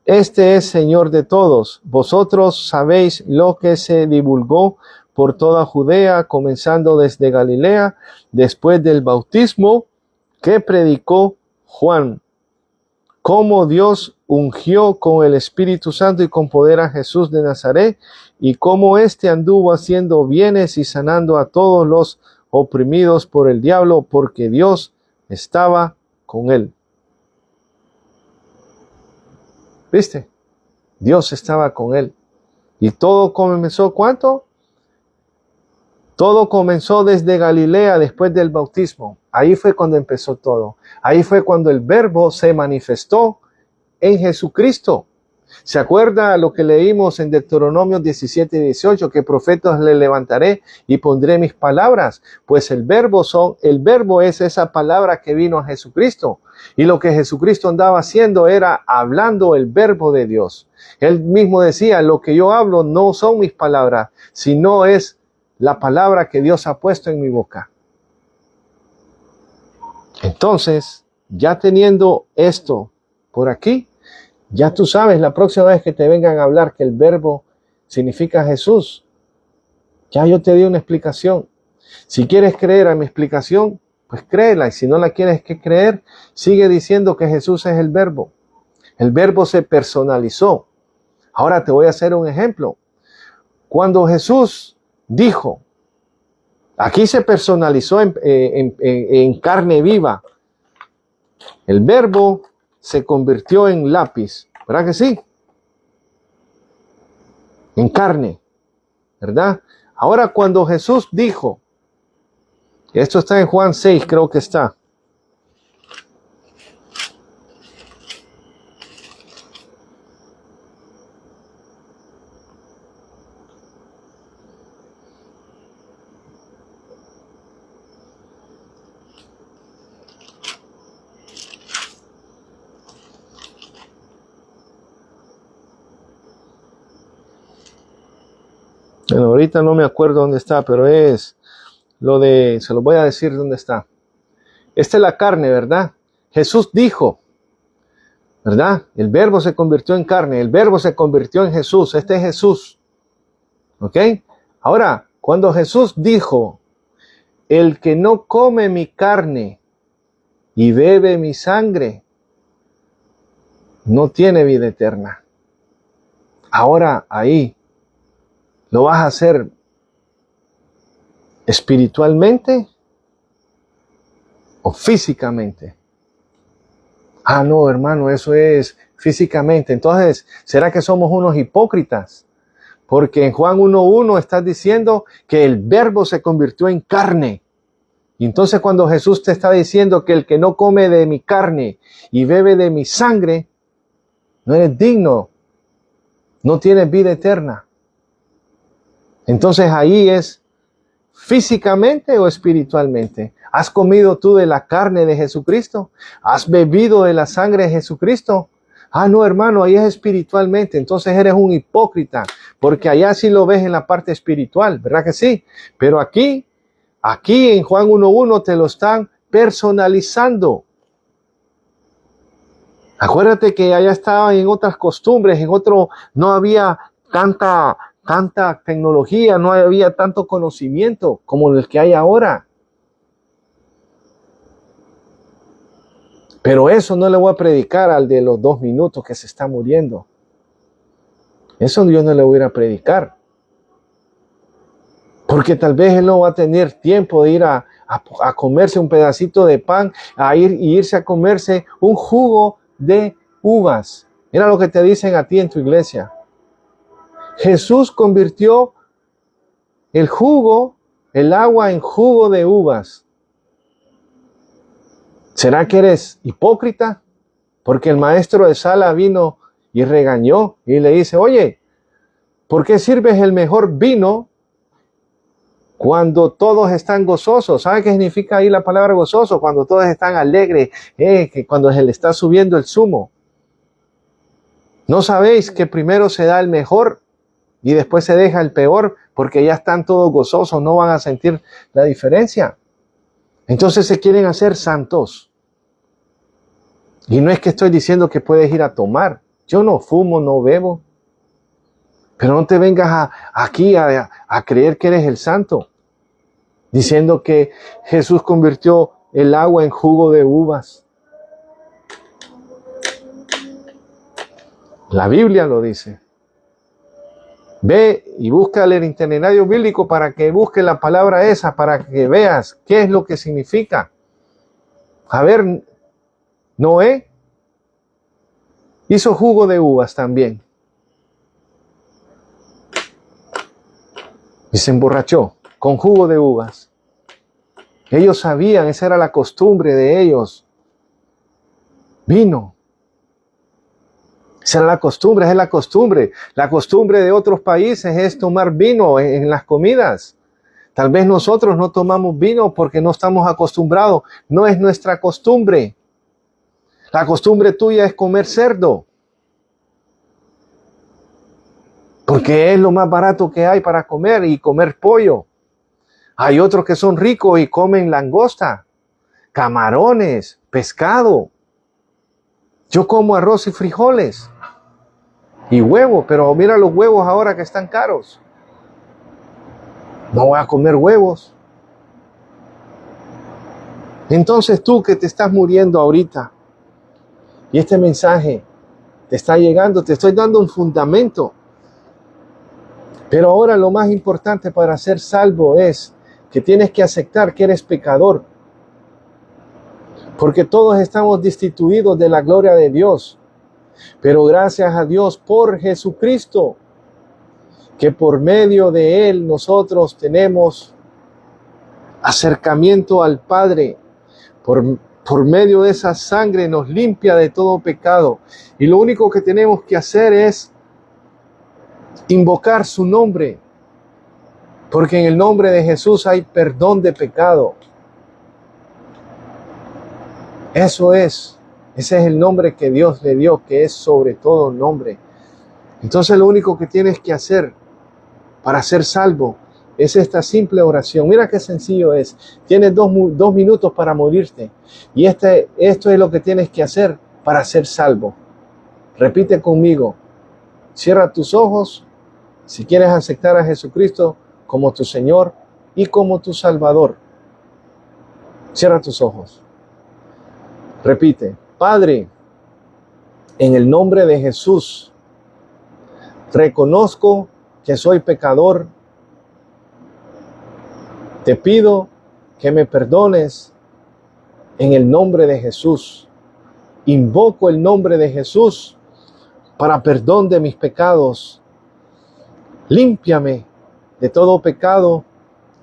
Este es Señor de todos. Vosotros sabéis lo que se divulgó por toda Judea, comenzando desde Galilea, después del bautismo que predicó Juan, cómo Dios ungió con el Espíritu Santo y con poder a Jesús de Nazaret, y cómo éste anduvo haciendo bienes y sanando a todos los oprimidos por el diablo, porque Dios estaba con él. ¿Viste? Dios estaba con él. Y todo comenzó, ¿cuánto? Todo comenzó desde Galilea después del bautismo. Ahí fue cuando empezó todo. Ahí fue cuando el Verbo se manifestó en Jesucristo. ¿Se acuerda lo que leímos en Deuteronomio 17:18? Que profetas le levantaré y pondré mis palabras. Pues el verbo es esa palabra que vino a Jesucristo. Y lo que Jesucristo andaba haciendo era hablando el verbo de Dios. Él mismo decía, lo que yo hablo no son mis palabras, sino es la palabra que Dios ha puesto en mi boca. Entonces, ya teniendo esto por aquí, ya tú sabes, la próxima vez que te vengan a hablar que el verbo significa Jesús, ya yo te di una explicación. Si quieres creer a mi explicación, pues créela. Y si no la quieres creer, sigue diciendo que Jesús es el verbo. El verbo se personalizó. Ahora te voy a hacer un ejemplo. Cuando Jesús dijo, aquí se personalizó en carne viva. El verbo se convirtió en lápiz, ¿verdad que sí? En carne, ¿verdad? Ahora cuando Jesús dijo, esto está en Juan 6, creo que está. Bueno, ahorita no me acuerdo dónde está, pero es lo de, se lo voy a decir dónde está. Esta es la carne, ¿verdad? Jesús dijo, ¿verdad? El verbo se convirtió en carne, el verbo se convirtió en Jesús, este es Jesús. ¿Ok? Ahora, cuando Jesús dijo, el que no come mi carne y bebe mi sangre, no tiene vida eterna. Ahora ahí, ¿lo vas a hacer espiritualmente o físicamente? Ah, no, hermano, eso es físicamente. Entonces, ¿será que somos unos hipócritas? Porque en Juan 1:1 estás diciendo que el verbo se convirtió en carne. Y entonces cuando Jesús te está diciendo que el que no come de mi carne y bebe de mi sangre, no eres digno, no tienes vida eterna. Entonces ahí es físicamente o espiritualmente. ¿Has comido tú de la carne de Jesucristo? ¿Has bebido de la sangre de Jesucristo? Ah, no, hermano, ahí es espiritualmente. Entonces eres un hipócrita, porque allá sí lo ves en la parte espiritual, ¿verdad que sí? Pero aquí en Juan 1:1 te lo están personalizando. Acuérdate que allá estaban en otras costumbres, no había tanta tecnología, no había tanto conocimiento como el que hay ahora. Pero eso no le voy a predicar al de los 2 minutos que se está muriendo. Eso yo no le voy a ir a predicar. Porque tal vez él no va a tener tiempo de ir a comerse un pedacito de pan, irse a comerse un jugo de uvas. Mira lo que te dicen a ti en tu iglesia. Jesús convirtió el agua en jugo de uvas. ¿Será que eres hipócrita? Porque el maestro de sala vino y regañó y le dice, oye, ¿por qué sirves el mejor vino cuando todos están gozosos? ¿Sabe qué significa ahí la palabra gozoso? Cuando todos están alegres, que cuando se le está subiendo el zumo. ¿No sabéis que primero se da el mejor y después se deja el peor porque ya están todos gozosos, no van a sentir la diferencia. Entonces se quieren hacer santos. Y no es que estoy diciendo que puedes ir a tomar. Yo no fumo, no bebo. Pero no te vengas aquí a creer que eres el santo, diciendo que Jesús convirtió el agua en jugo de uvas. La Biblia lo dice. Ve y busca el itinerario bíblico para que busque la palabra esa, para que veas qué es lo que significa. A ver, Noé hizo jugo de uvas también. Y se emborrachó con jugo de uvas. Ellos sabían, esa era la costumbre de ellos. Vino. Esa era la costumbre, es la costumbre. La costumbre de otros países es tomar vino en las comidas. Tal vez nosotros no tomamos vino porque no estamos acostumbrados. No es nuestra costumbre. La costumbre tuya es comer cerdo. Porque es lo más barato que hay para comer y comer pollo. Hay otros que son ricos y comen langosta, camarones, pescado. Yo como arroz y frijoles y huevos, pero mira los huevos ahora que están caros. No voy a comer huevos. Entonces tú que te estás muriendo ahorita y este mensaje te está llegando, te estoy dando un fundamento. Pero ahora lo más importante para ser salvo es que tienes que aceptar que eres pecador. Porque todos estamos destituidos de la gloria de Dios. Pero gracias a Dios por Jesucristo, que por medio de Él nosotros tenemos acercamiento al Padre. Por medio de esa sangre nos limpia de todo pecado. Y lo único que tenemos que hacer es invocar su nombre, porque en el nombre de Jesús hay perdón de pecado. Ese es el nombre que Dios le dio, que es sobre todo nombre. Entonces lo único que tienes que hacer para ser salvo es esta simple oración. Mira qué sencillo es. Tienes dos minutos para morirte, y esto es lo que tienes que hacer para ser salvo. Repite conmigo. Cierra tus ojos. Si quieres aceptar a Jesucristo como tu Señor y como tu Salvador, cierra tus ojos. Repite: Padre, en el nombre de Jesús, reconozco que soy pecador. Te pido que me perdones en el nombre de Jesús. Invoco el nombre de Jesús para perdón de mis pecados. Límpiame de todo pecado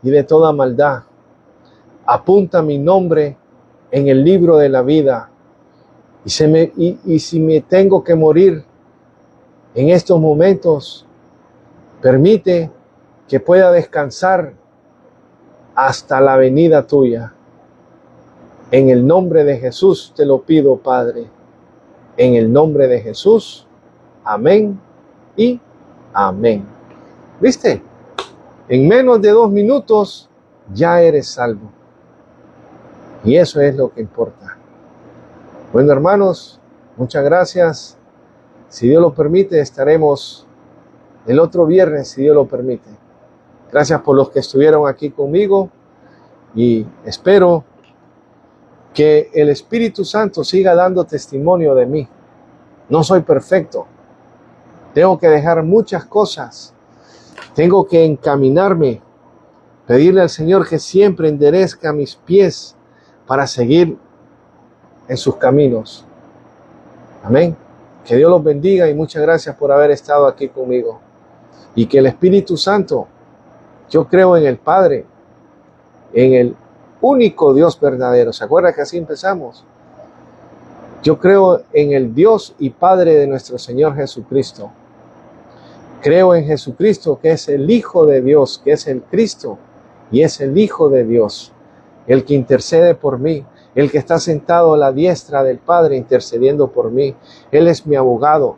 y de toda maldad. Apunta mi nombre en el libro de la vida. Y si me tengo que morir en estos momentos, permite que pueda descansar hasta la venida tuya. En el nombre de Jesús te lo pido, Padre. En el nombre de Jesús. Amén y amén. ¿Viste? En menos de 2 minutos ya eres salvo. Y eso es lo que importa. Bueno, hermanos, muchas gracias. Si Dios lo permite, estaremos el otro viernes, si Dios lo permite. Gracias por los que estuvieron aquí conmigo, y espero que el Espíritu Santo siga dando testimonio de mí. No soy perfecto. Tengo que dejar muchas cosas. Tengo que encaminarme, pedirle al Señor que siempre enderezca mis pies para seguir en sus caminos. Amén. Que Dios los bendiga y muchas gracias por haber estado aquí conmigo. Y que el Espíritu Santo, yo creo en el Padre, en el único Dios verdadero. ¿Se acuerda que así empezamos? Yo creo en el Dios y Padre de nuestro Señor Jesucristo. Creo en Jesucristo, que es el Hijo de Dios, que es el Cristo y es el Hijo de Dios, el que intercede por mí, el que está sentado a la diestra del Padre intercediendo por mí. Él es mi abogado.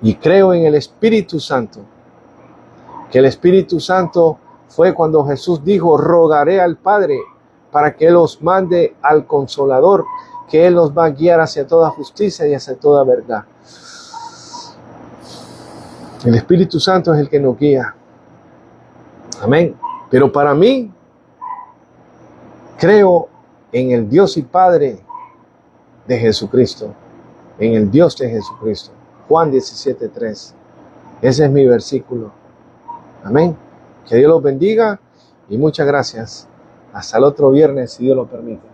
Y creo en el Espíritu Santo, Que el Espíritu Santo fue cuando Jesús dijo, rogaré al Padre para que Él os mande al Consolador, que Él nos va a guiar hacia toda justicia y hacia toda verdad. El Espíritu Santo es el que nos guía. Amén. Pero para mí, creo en el Dios y Padre de Jesucristo. En el Dios de Jesucristo. Juan 17:3. Ese es mi versículo. Amén. Que Dios los bendiga y muchas gracias. Hasta el otro viernes, si Dios lo permite.